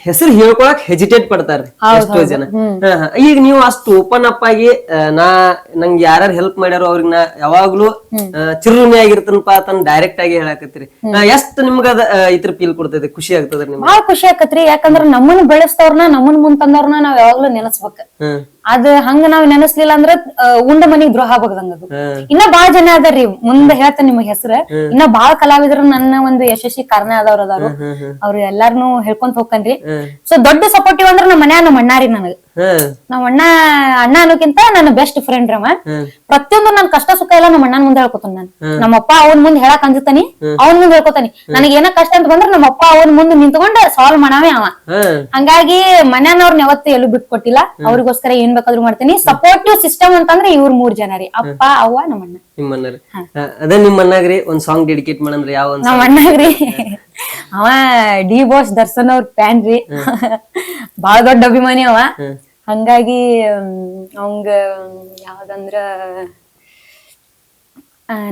ಹೆಸರು ಹೇಳ್ಕೊಳಕ್ ಹೆಜಿಟೇಟ್ ಪಡ್ತಾರ್ರಿ ಎಷ್ಟೋ ಜನ. ಈಗ ನೀವು ಅಷ್ಟು ಓಪನ್ ಅಪ್ ಆಗಿ ನಂಗೆ ಯಾರು ಹೆಲ್ಪ್ ಮಾಡ್ಯಾರೋ ಅವ್ರಿಗೆ ನಾ ಯಾವಾಗ್ಲೂ ಚಿರುಣಿ ಆಗಿರ್ತನಪ್ಪ ಅಂತ ಡೈರೆಕ್ಟ್ ಆಗಿ ಹೇಳಾಕತ್ರಿ. ಎಷ್ಟ್ ನಿಮ್ಗ ಇದ್ರ ಫೀಲ್ ಕೊಡ್ತೈತಿ, ಖುಷಿ ಆಗ್ತದ್ರಿ ನಿಮ್ಗೆ? ಬಹಳ ಖುಷಿ ಆಕತ್ರಿ. ಯಾಕಂದ್ರ ನಮ್ಮನ್ನ ಬೆಳೆಸ್ತವ್ರನ್ನ, ನಮ್ಮನ್ ಮುಂತಂದವ್ರನ್ನ ನಾವ್ ಯಾವಾಗ್ಲೂ ನೆನಸ್ಬೇಕ. ಅದ್ ಹಂಗ ನಾವ್ ನೆನಸ್ಲಿಲ್ಲ ಅಂದ್ರ ಉಂಡ ಮನಿಗ್ ದ್ರೋಹ ಆಗ್ದಂಗ ಅದು. ಇನ್ನ ಬಾಳ ಜನ ಅದಾರ್ರಿ, ಮುಂದೆ ಹೇಳ್ತೇನೆ ನಿಮಗ್ ಹೆಸರು. ಇನ್ನ ಬಾಳ ಕಲಾವಿದ್ರು ನನ್ನ ಒಂದು ಯಶಸ್ವಿ ಕಾರಣ ಆದವ್ರ ಅದಾರು. ಅವ್ರು ಎಲ್ಲಾರ್ನು ಹೇಳ್ಕೊಂತ ಹೋಗ್ಕನ್ರಿ. ಸೊ ದೊಡ್ಡ ಸಪೋರ್ಟಿವ್ ಅಂದ್ರ ನಮ್ಮ ಮನ್ಯಾಗ ನಮ್ಮ ಅಣ್ಣಾರಿ ನನಗ. ನಾವ್ ಅಣ್ಣ ಅನ್ನೋಕ್ಕಿಂತ ನನ್ನ ಬೆಸ್ಟ್ ಫ್ರೆಂಡ್ ರವ. ಪ್ರತಿಯೊಂದು ನನ್ ಕಷ್ಟ ಸುಖ ಎಲ್ಲ ನಮ್ಮ ಅಣ್ಣನ ಮುಂದೆ ಹೇಳ್ಕೊತಾನ ನಾನು. ನಮ್ಮಪ್ಪ ಅವನ್ ಮುಂದೆ ಹೇಳಕ್ ಅಂಜತಾನಿ, ಅವನ್ ಮುಂದೆ ಹೇಳ್ಕೊತಾನಿ. ನನಗೆ ಏನ ಕಷ್ಟ ಅಂತ ಬಂದ್ರ ನಮ್ಮಪ್ಪ ಅವನ್ ಮುಂದೆ ನಿಂತ್ಕೊಂಡ್ ಸಾಲ್ವ್ ಮಾಡಾವೆ ಅವ. ಹಂಗಾಗಿ ಮನ್ಯಾನವ್ರನ್ನ ಯಾವತ್ತೂ ಎಲ್ಲೂ ಬಿಟ್ಕೊಟ್ಟಿಲ್ಲ. ಅವ್ರಿಗೋಸ್ಕರ ಏನ್ ಬೇಕಾದ್ರೂ ಮಾಡ್ತೀನಿ. ಸಪೋರ್ಟಿವ್ ಸಿಸ್ಟಮ್ ಅಂತಂದ್ರೆ ಇವ್ರ 3 ಜನ ರೀ, ಅಪ್ಪ ಅವ್ವ ನಮ್ಮ ಅಣ್ಣ. ನಿಮ್ಮಣ್ಣರಿ ಅದೇ ನಿಮ್ಮ ಅಣ್ಣಗ್ರಿ ಒಂದ್ ಸಾಂಗ್ ಡೆಡಿಕೇಟ್ ಮಾಡಂದ್ರೆ ಯಾವ ಒಂದ್? ನಮ್ಮ ಅಣ್ಣಗ್ರಿ ಅವ ಡಿ ಬಾಸ್ ದರ್ಶನ್ ಅವ್ರ ಫ್ಯಾನ್ ರೀ, ಬಾಳ ದೊಡ್ಡ ಅಭಿಮಾನಿ ಅವ. ಹಂಗಾಗಿ ಅವಂಗ ಯಾವ್ದಂದ್ರ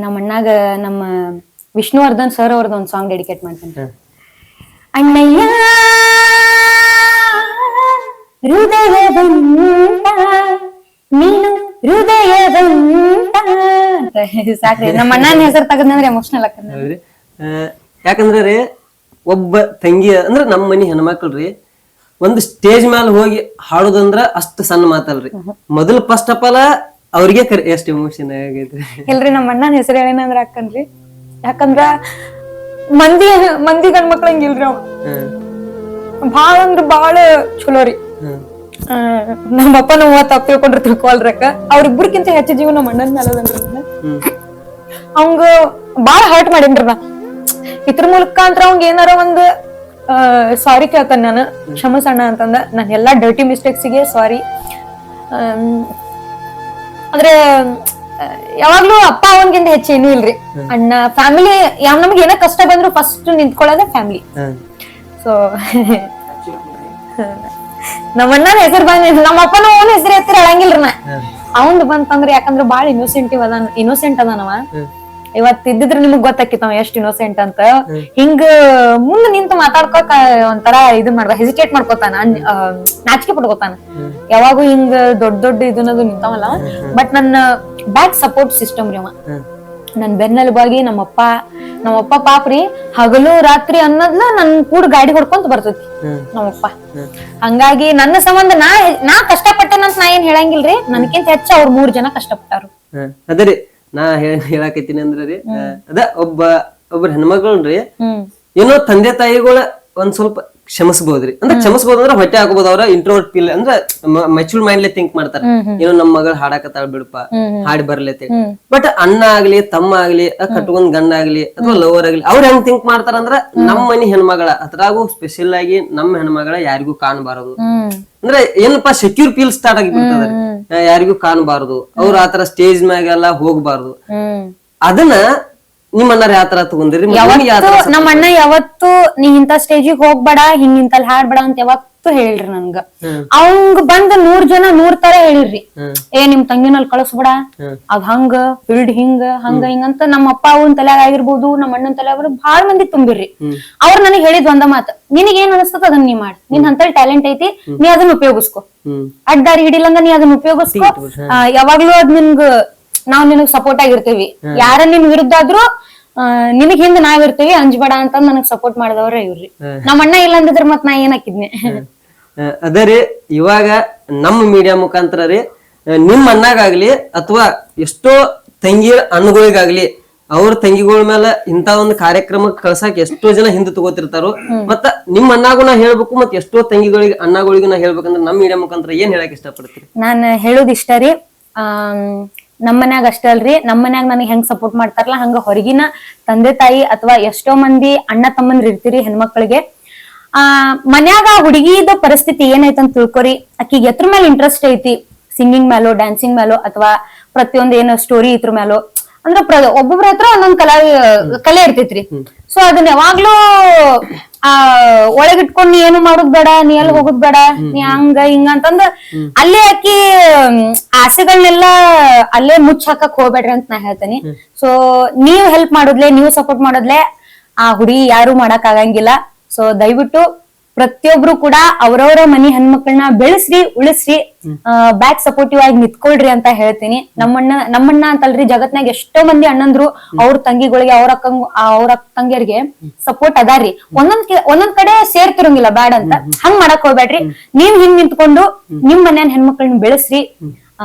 ನಮ್ಮ ಅಣ್ಣಾಗ ನಮ್ಮ ವಿಷ್ಣುವರ್ಧನ್ ಸರ್ ಅವ್ರದ್ದು ಒಂದ್ ಸಾಂಗ್ ಡೆಡಿಕೇಟ್ ಮಾಡ್ತೇನೆ. ಅಣ್ಣಯ್ಯ ಹೃದಯವಂತ ನೀನು ಹೃದಯ ಸಾಕ್ರಿ ನಮ್ಮ ಅಣ್ಣನ ಹೆಸರು ತಗದ್ನಂದ್ರೆ ಎಮೋಷನಲ್ ಆಕಂದ್ರೆ. ಹೌದ್ರಿ. ಯಾಕಂದ್ರೆ ರೀ ಒಬ್ಬ ತಂಗಿ ಅಂದ್ರ ನಮ್ಮ ಮನಿ ಹೆಣ್ಮಕ್ಳ್ರಿ ಒಂದು ಸ್ಟೇಜ್ ಮ್ಯಾಲ ಹೋಗಿ ಹಾಡೋದಂದ್ರ ಅಷ್ಟು ಸಣ್ಣ ಮಾತಲ್ರಿ. ಮೊದಲು ಫಸ್ಟ್ ಆಫ್ ಆಲ್ ಅವ್ರಿಗೆ ಎಷ್ಟ್ ಎಮೋಷನ್ ಆಗೈತ್ರಿ. ಇಲ್ರಿ ನಮ್ಮ ಅಣ್ಣನ ಹೆಸರು ಹೇಳೇನಂದ್ರ ಅಕ್ಕನ್ರಿ. ಯಾಕಂದ್ರ ಮಂದಿ ಗಂಡ್ ಮಕ್ಳ ಹಂಗಿಲ್ರಿ ಅವ ಬಾಳ ಅಂದ್ರ ಬಾಳ ಚಲೋ ರೀ. ನಮ್ಮಪ್ಪ ನಮ್ಮ ತಪ್ಪ ತಿಳ್ಕೊಂಡ್ರೆ ತಿಳ್ಕೊಲ್ರಕ್ಕ ಅವ್ರಿಬ್ರಿಗಿಂತ ಹೆಚ್ಚು ಜೀವ ನಮ್ಮ ಅಣ್ಣನ ಮೇಲೆ ಅದನ್ರಿ. ಅವಂಗ ಬಾಳ ಹರ್ಟ್ ಮಾಡೇನ್ರಿ ನಾ. ಇದ್ರ ಮೂಲಕ ಅಂದ್ರ ಅವಂಗ ಏನಾರ ಒಂದ್ ಸಾರಿ ಕೇಳ್ತಾನ ನಾನು, ಕ್ಷಮಸಣ್ಣ ಅಂತಂದ. ನನ್ ಎಲ್ಲಾ ಡರ್ಟಿ ಮಿಸ್ಟೇಕ್ಸಿಗೆ ಸಾರಿ. ಆದ್ರೆ ಯಾವಾಗ್ಲೂ ಅಪ್ಪ ಅವನ್ಗಿಂತ ಹೆಚ್ಚು ಏನೂ ಇಲ್ರಿ. ಅಣ್ಣ ಫ್ಯಾಮಿಲಿ ನಮ್ಗೆ ಏನ ಕಷ್ಟ ಬಂದ್ರು ಫಸ್ಟ್ ನಿಂತ್ಕೊಳ್ಳೋದೇ ಫ್ಯಾಮಿಲಿ. ಸೊ ನಮ್ಮ ಅಣ್ಣನ ಹೆಸರು ಬಂದ ನಮ್ಮ ಅಪ್ಪನ ಅವನ ಹೆಸರು ಎತ್ತರ ಹೇಳಂಗಿಲ್ರಿ ನಾ. ಅವಂದ್ ಬಂತಂದ್ರ ಯಾಕಂದ್ರ ಬಾಳ ಇನ್ನೋಸೆಂಟ್ ಅದಾನವ. ಇವತ್ ಇದ್ದಿದ್ರ ನಿಮಗ್ ಗೊತ್ತಾಕಿತ್ತವ ಎಷ್ಟ್ ಇನ್ನೋಸೆಂಟ್ ಅಂತ. ಹಿಂಗ ಮುಂದ್ ನಿಂತು ಮಾತಾಡ್ಕೋಕ ಒಂಥರ ಇದು ಮಾಡ್ದ ಹೆಸಿಟೇಟ್ ಮಾಡ್ಕೋತಾನ, ನಾಚಿಕೆ ಪಡ್ಕೋತಾನ. ಯಾವಾಗೂ ಹಿಂಗ ದೊಡ್ಡ ಇದನ್ನದು ನಿಂತಾವಲ್ಲ. ಬಟ್ ನನ್ನ ಬ್ಯಾಕ್ ಸಪೋರ್ಟ್ ಸಿಸ್ಟಮ್ ರೀ ಅವ. ನನ್ ಬೆನ್ನೆಲುಬಾಗಿ ನಮ್ಮಪ್ಪ ಪಾಪ್ರಿ ಹಗಲು ರಾತ್ರಿ ಅನ್ನೋದ್ನ ನನ್ ಕೂಡ ಗಾಡಿ ಹೊಡ್ಕೊಂತ ಬರ್ತೈತಿ ನಮ್ಮಪ್ಪ. ಹಂಗಾಗಿ ನನ್ನ ಸಂಬಂಧ ನಾ ಕಷ್ಟಪಟ್ಟೆನಂತ ನಾ ಏನ್ ಹೇಳಂಗಿಲ್ರಿ. ನನ್ಕಿಂತ ಹೆಚ್ಚ ಅವ್ರ 3 ಜನ ಕಷ್ಟಪಟ್ಟಾರು. ಅದರಿ ನಾ ಹೇಳಾಕತ್ತೀನಿ ಅಂದ್ರಿ ಒಬ್ರ ಹೆಣ್ಮಕ್ಳ್ರಿ ಏನೋ ತಂದೆ ತಾಯಿಗಳ ಒಂದ್ ಸ್ವಲ್ಪ ಕ್ಷಮಿಸಬಹುದ್ರಿ. ಅಂದ್ರೆ ಕ್ಷಮಿಸಬಹುದಂದ್ರ ಹೊಟ್ಟೆ ಹಾಕಬಹುದು. ಅವ್ರ ಇಂಟ್ರೋವರ್ಟ್ ಫೀಲ್ ಅಂದ್ರ ಮೆಚೂರ್ ಮೈಂಡ್ ಥಿಂಕ್ ಮಾಡ್ತಾರ. ಏನೋ ನಮ್ ಮಗಳು ಹಾಡಾಕತ್ತಾಳ ಬಿಡಪ್ಪ, ಹಾಡಿ ಬರ್ಲೈತಿ. ಬಟ್ ಅಣ್ಣ ಆಗ್ಲಿ ತಮ್ಮ ಆಗ್ಲಿ ಕಟ್ಕೊಂಡ್ ಗಂಡ ಆಗ್ಲಿ ಅಥವಾ ಲವರ್ ಆಗ್ಲಿ ಅವ್ರ ಹೆಂಗ್ ಥಿಂಕ್ ಮಾಡ್ತಾರ ಅಂದ್ರ ನಮ್ ಮನಿ ಹೆಣ್ಮಗಳ ಅದ್ರಾಗೂ ಸ್ಪೆಷಲ್ ಆಗಿ ನಮ್ ಹೆಣ್ಮಗಳ ಯಾರಿಗೂ ಕಾಣಬಾರದು. ಅಂದ್ರೆ ಏನಪ್ಪಾ ಸೆಕ್ಯೂರ್ ಫೀಲ್ ಸ್ಟಾರ್ಟ್ ಆಗಿಬಿಡ್ತದ. ಯಾರಿಗೂ ಕಾಣಬಾರದು, ಅವ್ರ ಆತರ ಸ್ಟೇಜ್ ಮ್ಯಾಗೆಲ್ಲ ಹೋಗ್ಬಾರ್ದು. ಅದನ್ನ ನಿಮ್ಮ ಅಣ್ಣಾರ ಯಾವ ತರ ತಗೊಂಡಿರಿ? ನಮ್ಮ ಅಣ್ಣ ಯಾವತ್ತು ನೀ ಇಂತ ಸ್ಟೇಜಿಗೆ ಹೋಗ್ಬೇಡ, ಹಿಂಗಿಂತಲ್ಲಿ ಹಾಡ್ಬೇಡ ಅಂತ ಯಾವತ್ತು ಹೇಳಿಲ್ರಿ ನನ್ಗ. ಅವಂಗ ಬಂದ್ 100 ಜನ 100 ತರ ಹೇಳಿರ್ರಿ. ನಿಮ್ ತಂಗಿನಲ್ಲಿ ಕಳಿಸ್ಬೇಡ, ಅದ್ ಹಂಗ ಫೀಲ್ಡ್ ಹಿಂಗ ಹಿಂಗಂತ ನಮ್ಮ ಅಪ್ಪ ಅವನ್ ತಲೆಯಾಗ ಆಗಿರ್ಬೋದು, ನಮ್ಮ ಅಣ್ಣನ ತಲೆಯಾಗ ಬಾಳ ಮಂದಿ ತುಂಬಿರ್ರಿ. ಅವ್ರ ನನಗ್ ಹೇಳಿದ್ ಒಂದ ಮಾತ, ನಿನಗ್ ಏನ್ ಅನಿಸ್ತದ ಅದನ್ನ ನೀ ಮಾಡ್. ನಿನ್ ಅಂತೇಳಿ ಟ್ಯಾಲೆಂಟ್ ಐತಿ, ನೀ ಅದನ್ನ ಉಪಯೋಗಿಸ್ಕೊ. ಅಡ್ಡಾರಿ ಹಿಡಿಲಂಗ ನೀ ಅದನ್ನ ಉಪಯೋಗಿಸ್ಕೊ. ಯಾವಾಗ್ಲೂ ಅದ್ ನಾವ್ ನಿನಗ್ ಸಪೋರ್ಟ್ ಆಗಿರ್ತೀವಿ. ಯಾರ ನಿನ್ ವಿರುದ್ಧ ಆದ್ರೂ ನಿನಗ್ ಹಿಂದ್ ನಾವಿರ್ತೀವಿ, ಅಂಜ್ಬೇಡ ಅಂತ ನನಗ್ ಸಪೋರ್ಟ್ ಮಾಡಿದವ್ರ ಇವ್ರಿ. ನಮ್ಮ ಅಣ್ಣ ಇಲ್ಲ ಅಂದಿದ್ರ ಮತ್ ನಾ ಏನ್ ಹಾಕಿದ್ನಿ. ಅದೇ ಇವಾಗ ನಮ್ಮ ಮೀಡಿಯಾ ಮುಖಾಂತರ ರೀ ನಿಮ್ ಅಣ್ಣಗಾಗ್ಲಿ ಅಥವಾ ಎಷ್ಟೋ ತಂಗಿ ಅಣ್ಣಗಳಿಗಾಗ್ಲಿ ಅವ್ರ ತಂಗಿಗಳ ಮೇಲೆ ಇಂತ ಒಂದು ಕಾರ್ಯಕ್ರಮಕ್ಕೆ ಕಳ್ಸಾಕ್ ಎಷ್ಟೋ ಜನ ಹಿಂದೆ ತಗೋತಿರ್ತಾರೋ. ಮತ್ತ ನಿಮ್ ಅಣ್ಣಗುನ ಹೇಳ್ಬೇಕು, ಮತ್ ಎಷ್ಟೋ ತಂಗಿಗಳಿಗೆ ಅಣ್ಣಗಳಿಗೂ ನಾ ಹೇಳ್ಬೇಕಂದ್ರ ನಮ್ ಮೀಡಿಯಾ ಮುಖಾಂತರ ಏನ್ ಹೇಳಕ್ ಇಷ್ಟಪಡ್ತೀರಿ? ನಾನ್ ಹೇಳೋದ್ ಇಷ್ಟ ರೀ, ನಮ್ ಮನ್ಯಾಗ ಅಷ್ಟೇ ಅಲ್ರಿ, ನಮ್ ಮನ್ಯಾಗ ನನಗ್ ಹೆಂಗ್ ಸಪೋರ್ಟ್ ಮಾಡ್ತಾರಲ್ಲ ಹಂಗ ಹೊರಗಿನ ತಂದೆ ತಾಯಿ ಅಥವಾ ಎಷ್ಟೋ ಮಂದಿ ಅಣ್ಣ ತಮ್ಮಂದ್ರ ಇರ್ತೀರಿ ಹೆಣ್ಮಕ್ಳಿಗೆ. ಮನ್ಯಾಗ ಹುಡುಗಿದ ಪರಿಸ್ಥಿತಿ ಏನೈತಂತ ತಿಳ್ಕೊರಿ. ಆಕಿಗೆ ಎತ್ರ ಮೇಲೆ ಇಂಟ್ರೆಸ್ಟ್ ಐತಿ, ಸಿಂಗಿಂಗ್ ಮೇಲೋ, ಡ್ಯಾನ್ಸಿಂಗ್ ಮೇಲೋ, ಅಥವಾ ಪ್ರತಿಯೊಂದ್ ಏನೋ ಸ್ಟೋರಿ ಇದ್ರ ಮೇಲೋ. ಅಂದ್ರ ಒಬ್ಬೊಬ್ರ ಹತ್ರ ಒಂದೊಂದ್ ಕಲೆ ಇರ್ತೈತ್ರಿ. ಸೊ ಅದನ್ನ ಯಾವಾಗ್ಲೂ ಒಳಗಿಟ್ಕೊಂಡ್ ನೀ ಏನು ಮಾಡೋದ್ ಬೇಡ, ನೀ ಎಲ್ಲಿ ಹೋಗುದ್ ಬೇಡ, ನೀ ಹಂಗ ಹಿಂಗ ಅಂತಂದ ಅಲ್ಲೇ ಆಕಿ ಆಸೆಗಳನ್ನೆಲ್ಲ ಅಲ್ಲೇ ಮುಚ್ಚ ಹಾಕಕ್ ಹೋಗ್ಬೇಡ್ರಿ ಅಂತ ನಾ ಹೇಳ್ತೇನಿ. ಸೊ ನೀವ್ ಹೆಲ್ಪ್ ಮಾಡೋದ್ಲೆ, ನೀವು ಸಪೋರ್ಟ್ ಮಾಡೋದ್ಲೆ ಆ ಹುಡುಗಿ ಯಾರು ಮಾಡಕ್ ಆಗಂಗಿಲ್ಲ. ಸೊ ದಯವಿಟ್ಟು ಪ್ರತಿಯೊಬ್ರು ಕೂಡ ಅವ್ರವ್ರ ಮನಿ ಹೆಣ್ಮಕ್ಳನ್ನ ಬೆಳೆಸ್ರಿ, ಉಳಿಸ್ರಿ, ಬ್ಯಾಕ್ ಸಪೋರ್ಟಿವ್ ಆಗಿ ನಿಂತ್ಕೊಳ್ರಿ ಅಂತ ಹೇಳ್ತೀನಿ. ನಮ್ಮಣ್ಣ ಅಂತಲ್ರಿ, ಜಗತ್ನಾಗ ಎಷ್ಟೋ ಮಂದಿ ಅಣ್ಣಂದ್ರು ಅವ್ರ ತಂಗಿಗಳಿಗೆ, ಅವ್ರ ತಂಗಿಯರಿಗೆ ಸಪೋರ್ಟ್ ಅದಾರಿ. ಒಂದೊಂದ್ ಕಡೆ ಸೇರ್ತಿರಂಗಿಲ್ಲ ಬ್ಯಾಡ್ ಅಂತ, ಹಂಗ್ ಮಾಡಕ್ ಹೋಗ್ಬೇಡ್ರಿ. ನೀವ್ ಹಿಂಗ್ ನಿಂತ್ಕೊಂಡು ನಿಮ್ ಮನ್ಯಾನ ಹೆಣ್ಮಕ್ಳನ್ನ ಬೆಳೆಸ್ರಿ,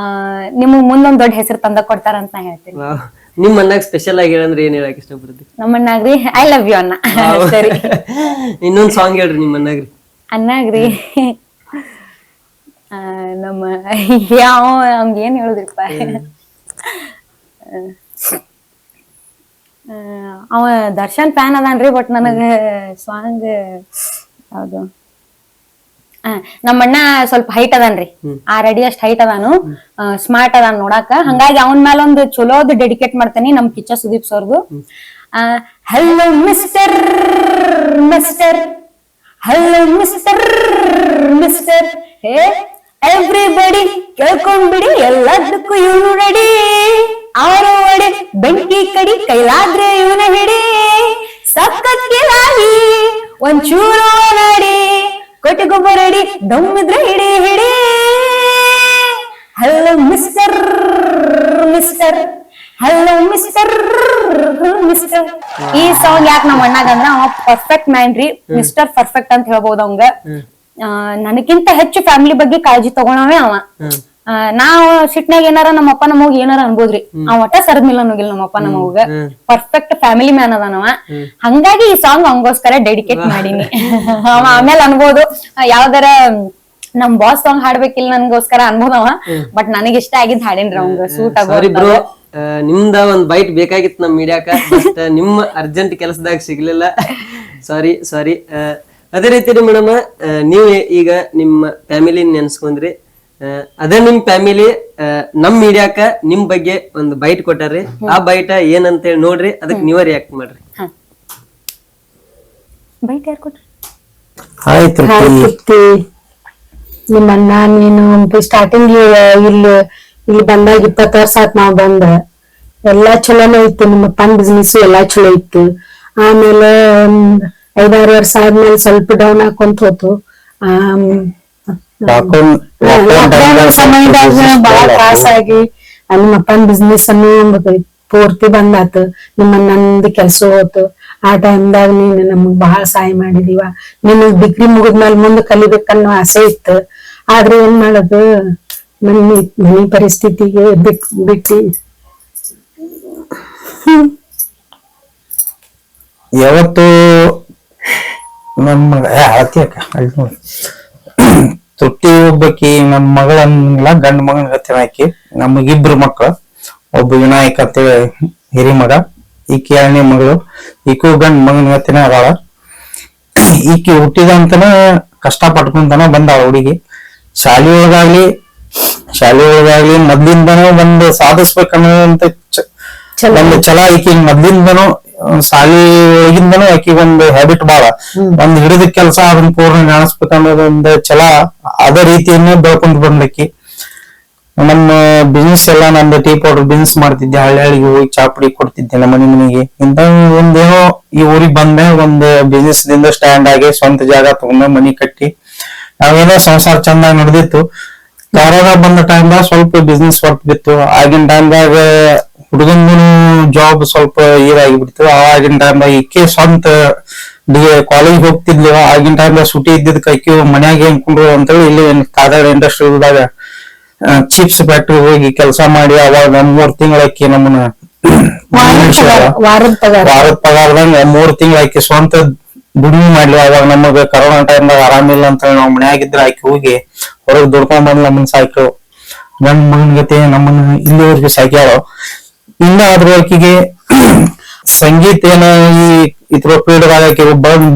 ನಿಮ್ಗ್ ಮುಂದೊಂದ್ ದೊಡ್ಡ ಹೆಸರು ತಂದ ಕೊಡ್ತಾರ ಅಂತ ನಾ ಹೇಳ್ತೀನಿ. ನಿಮ್ ಅಣ್ಣಾಗ ಸ್ಪೆಷಲ್ ಆಗಿ ಹೇಳಂದ್ರೆ ಏನ್ ಹೇಳಕ್ ಇಷ್ಟಪಡ್ತೀವಿ? ನಮ್ಮ ಅಣ್ಣಾಗ್ರಿ ಐ ಲವ್ ಯು ಅಣ್ಣ. ಸರಿ, ಇನ್ನೊಂದ್ ಸಾಂಗ್ ಹೇಳ್ರಿ ನಿಮ್ ಅಣ್ಣಾಗ್ರಿ. ಅಣ್ಣಾಗ್ರಿ ನಮ್ಮ ಹಂಗ ಏನ್ ಹೇಳುದ್ರಿಪ್ಪ, ಅವ ದರ್ಶನ್ ಫ್ಯಾನ್ ಅದಾನ್ರಿ. ಬಟ್ ನನಗ ಸಾಂಗ್ ಯಾವ್ದು, ನಮ್ಮಣ್ಣ ಸ್ವಲ್ಪ ಹೈಟ್ ಅದಾನ್ರಿ, ಆ ರೆಡಿ ಅಷ್ಟ್ ಹೈಟ್ ಅದಾನು, ಸ್ಮಾರ್ಟ್ ಅದಾನ್ ನೋಡಾಕ. ಹಂಗಾಗಿ ಅವನ್ ಮೇಲೆ ಒಂದು ಚಲೋದ್ ಡೆಡಿಕೇಟ್ ಮಾಡ್ತೇನಿ, ನಮ್ ಕಿಚ್ಚ ಸುದೀಪ್ ಸರ್ದು. Hello mister mister, hello mister mister, hey everybody ಕೇಳ್ಕೊಂಡ್ಬಿಡಿ, ಎಲ್ಲದಕ್ಕೂ ಇವನು ರೆಡಿ. ಅವರು ಒಡೆ ಬೆಂಕಿ ಕಡಿ, ಕೈಲಾದ್ರೆ ಇವನ ಹಿಡಿ. ಸಕ್ಕತ್ತಿಲಾಗಿ ಒಂಚೂರು ನಡಿ, ಕೊಟ್ಟಿಗೊಬ್ಬ ರೆಡಿ, ದಮ್ಮಿದ್ರೆ ಹಿಡಿ ಹಿಡಿ. Hello mister mister, hello mister mister. ಈ ಸಾಂಗ್ ಯಾಕೆ ನಮ್ಮ ಅಣ್ಣಾಗ ಅಂದ್ರ ಅವ ಪರ್ಫೆಕ್ಟ್ ಮ್ಯಾನ್ ರೀ, ಮಿಸ್ಟರ್ ಪರ್ಫೆಕ್ಟ್ ಅಂತ ಹೇಳ್ಬೋದು ಅವಂಗ. ನನಗಿಂತ ಹೆಚ್ಚು ಫ್ಯಾಮಿಲಿ ಬಗ್ಗೆ ಕಾಳಜಿ ತಗೊಳವೇ ಅವ. ನಾವ್ ಸಿಟ್ನಾಗ ಏನಾರ ನಮ್ಮ ಅಪ್ಪ ನಮ್ಮಗ್ ಏನಾರ ಅನ್ಬೋದ್ರಿ, ಅವ ಒಟ್ಟ ಸರದ್ಮಿಲ್ಲ ಅನ್ನೋಗಿಲ್ಲ ನಮ್ಮ ಅಪ್ಪ ನಮ್ಮಗ. ಪರ್ಫೆಕ್ಟ್ ಫ್ಯಾಮಿಲಿ ಮ್ಯಾನ್ ಅದಾನವ. ಹಂಗಾಗಿ ಈ ಸಾಂಗ್ ಅವಂಗೋಸ್ಕರ ಡೆಡಿಕೇಟ್ ಮಾಡೀನಿ. ಅವ ಆಮೇಲೆ ಅನ್ಬೋದು ಯಾವ್ದಾರ ನಮ್ ಬಾಸ್ ಸಾಂಗ್ ಹಾಡ್ಬೇಕಿಲ್ಲ ನನ್ಗೋಸ್ಕರ ಅನ್ಬೋದವ, ಬಟ್ ನನಗ್ ಇಷ್ಟ ಆಗಿದ್ ಹಾಡೇನ್ರಿ ಅವಂಗ ಸೂಟ್ ಆಗೋ. ನಿಮ್ದ ಒಂದ್ ಬೈಟ್ ಬೇಕಾಗಿತ್ತು ನಮ್ ಮೀಡಿಯಾಕ, ಬಟ್ ನಿಮ್ಮ ಅರ್ಜೆಂಟ್ ಕೆಲಸದಾಗ ಸಿಗ್ಲಿಲ್ಲ. ಸಾರಿ. ಅದೇ ರೀತಿ ಮೇಡಮ್, ನೀವು ಈಗ ನಿಮ್ಮ ಫ್ಯಾಮಿಲಿ ನೆನ್ಸ್ಕೊಂಡ್ರಿ, ಅದೇ ನಿಮ್ ಫ್ಯಾಮಿಲಿ ನಮ್ ಮೀಡಿಯಾಕ ನಿಮ್ ಬಗ್ಗೆ ಒಂದ್ ಬೈಟ್ ಕೊಟ್ಟಾರ್ರಿ. ಆ ಬೈಟ ಏನಂತೇಳಿ ನೋಡ್ರಿ, ಅದಕ್ಕೆ ನೀವ ರಿಯಾಕ್ಟ್ ಮಾಡ್ರಿ. ಬೈಟ್ ಯಾರು ಕೊಟ್ರಿ? ಆಯ್ತು ನಿಮ್ಮಣ್ಣ ನೀನು ಸ್ಟಾರ್ಟಿಂಗ್ ಇಲ್ಲಿ ಬಂದಾಗ 20 ವರ್ಷ ಆತ್ ನಾವ್ ಬಂದ. ಎಲ್ಲಾ ಚಲೋನೇ ಇತ್ತು, ನಿಮ್ಮಪ್ಪನ ಬಿಸ್ನೆಸ್ ಎಲ್ಲಾ ಚಲೋ ಇತ್ತು. ಆಮೇಲೆ 5-6 ವರ್ಷ ಆದ್ಮೇಲೆ ಸ್ವಲ್ಪ ಡೌನ್ ಹಾಕೊಂತ ಹೋತು. ಸಮಯದಾಗ ಬಹಳ ತ್ರಾಸಾಗಿ ನಿಮ್ಮಪ್ಪನ ಬಿಸ್ನೆಸ್ ಅನ್ನು ಪೂರ್ತಿ ಬಂದಾತು. ನಿಮ್ಮಣ್ಣಂದು ಕೆಲ್ಸ ಹೋತು. ಆ ಟೈಮ್ದಾಗ ನೀನು ನಮಗ್ ಬಹಳ ಸಹಾಯ ಮಾಡಿದೀವ. ನಿನ್ ಡಿಗ್ರಿ ಮುಗಿದ್ಮೇಲೆ ಮುಂದೆ ಕಲಿಬೇಕನ್ನೋ ಆಸೆ ಇತ್ತು. ಆದ್ರೆ ಏನ್ ಮಾಡೋದು, ಮನಿ ಪರಿಸ್ಥಿತಿಗೆ ಬಿಟ್ಟಿ ಯಾವತ್ತು ನಮ್ಮ ತುಟ್ಟಿ ಒಬ್ಬಕಿ ನಮ್ಮ ಮಗಳನ್ನೆಲ್ಲ ಗಂಡ ಮಗನ ಗತಿನ ಹಾಕಿ, ನಮಗಿಬ್ರು ಮಕ್ಕಳು. ಒಬ್ಬ ವಿನಾಯಕ್ ಅಂತೇಳಿ ಹಿರಿ ಮಗ, ಈಕಿ 2ನೇ ಮಗಳು. ಈಕೂ ಗಂಡ ಮಗನ ಗತಿನ ಅದಾಳ. ಈಕಿ ಹುಟ್ಟಿದಂತನ ಕಷ್ಟ ಪಟ್ಕೊಂತನ ಬಂದಾಳ ಹುಡುಗಿ. ಶಾಲೆ ಒಳಗಾಗ್ಲಿ ಮೊದ್ಲಿಂದನೂ ಒಂದು ಸಾಧಿಸ್ಬೇಕನ್ನೋಂತ ಒಂದು ಛಲ ಈಕಿ ಮೊದ್ಲಿಂದನೂ ಶಾಲೆ ಒಳಗಿಂದನೂ ಆಕಿ ಒಂದು ಹ್ಯಾಬಿಟ್ ಬಾಳ. ಒಂದ್ ಹಿಡಿದ ಕೆಲಸ ಅದನ್ನ ಪೂರ್ಣ ಕಾಣಿಸ್ಬೇಕನ್ನೋದು ಒಂದು ಛಲ. ಅದೇ ರೀತಿಯನ್ನ ಬೆಳ್ಕೊಂಡ್ ಬಂದಕ್ಕಿ. ನಮ್ಮ ಬಿಸ್ನೆಸ್ ಎಲ್ಲ ನಂದು ಟೀ ಪೌಡರ್ ಬಿಸ್ನೆಸ್ ಮಾಡ್ತಿದ್ದೆ. ಹಳ್ಳಿಗೆ ಹೋಗಿ ಚಾಪುಡಿ ಕೊಡ್ತಿದ್ದೆ ನಮ್ಮ ಮನೆಗೆ. ಇಂತ ಒಂದೇನೋ ಈ ಊರಿಗೆ ಬಂದೆ, ಒಂದು ಬಿಸ್ನೆಸ್ ದಿಂದ ಸ್ಟ್ಯಾಂಡ್ ಆಗಿ ಸ್ವಂತ ಜಾಗ ತಗೊಂಡ ಮನಿ ಕಟ್ಟಿ ನಾವೇನೋ ಸಂಸಾರ ಚಂದಾಗಿ ನಡೆದಿತ್ತು. ಕೊರೋನಾ ಬಂದ ಟೈಮ್ದಾಗ ಸ್ವಲ್ಪ ಬಿಸ್ನೆಸ್ ವರ್ಕ್ ಬಿತ್ತು. ಆಗಿನ ಟೈಮ್ದಾಗ ಹುಡುಗಂದು ಜಾಬ್ ಸ್ವಲ್ಪ ಇದಾಗಿಬಿಡ್ತು. ಆಗಿನ ಟೈಮ್ದಾಗ ಈಕೆ ಸ್ವಂತ ಕಾಲೇಜ್ ಹೋಗ್ತಿದ್ಲು. ಆಗಿನ ಟೈಮ್ದಾಗ ಸುಟಿ ಇದ್ದಿದ್ದಕ್ಕೆ ಆಕಿ ಮನ್ಯಾಗ ಹೆಂಗ್ಕೊಂಡ್ರು ಅಂತೇಳಿ ಇಲ್ಲಿ ಕಾದಾಡ ಇಂಡಸ್ಟ್ರಿದಾಗ ಚಿಪ್ಸ್ ಫ್ಯಾಕ್ಟ್ರಿ ಹೋಗಿ ಕೆಲಸ ಮಾಡಿ ಅವಾಗ 3 ತಿಂಗಳ ಆಕಿ ನಮ್ಮನ್ನ ವಾರದ ಪಗಾರದಂಗ 3 ತಿಂಗಳ ಆಕಿ ಸ್ವಂತ ದುಡಿಮೆ ಮಾಡ್ಲಿ. ಅವಾಗ ನಮಗ ಕರೋನಾ ಟೈಮ್ದಾಗ ಆರಾಮಿಲ್ಲ ಅಂತ ಹೇಳಿ ನಾವ್ ಮನ್ಯಾಗಿದ್ರೆ ಆಕಿ ಹೋಗಿ ಹೊರಗ್ ದುಡ್ಕೊಂಡ್ ಬಂದ್ ನಮ್ಮನ್ನ ಸಾಕ್ರು. ಗಂಡ ಮಗನ ಗತೆ ನಮ್ಮನ್ನ ಇಲ್ಲಿವರೆಗೂ ಸಾಕ್ಯಾರೋ. ಇನ್ನ ಅದ್ರ ಆಕಿಗೆ ಸಂಗೀತ ಏನ ಇದ್ರ ಫೀಲ್ಡ್ದಾಗ ಆಕಿ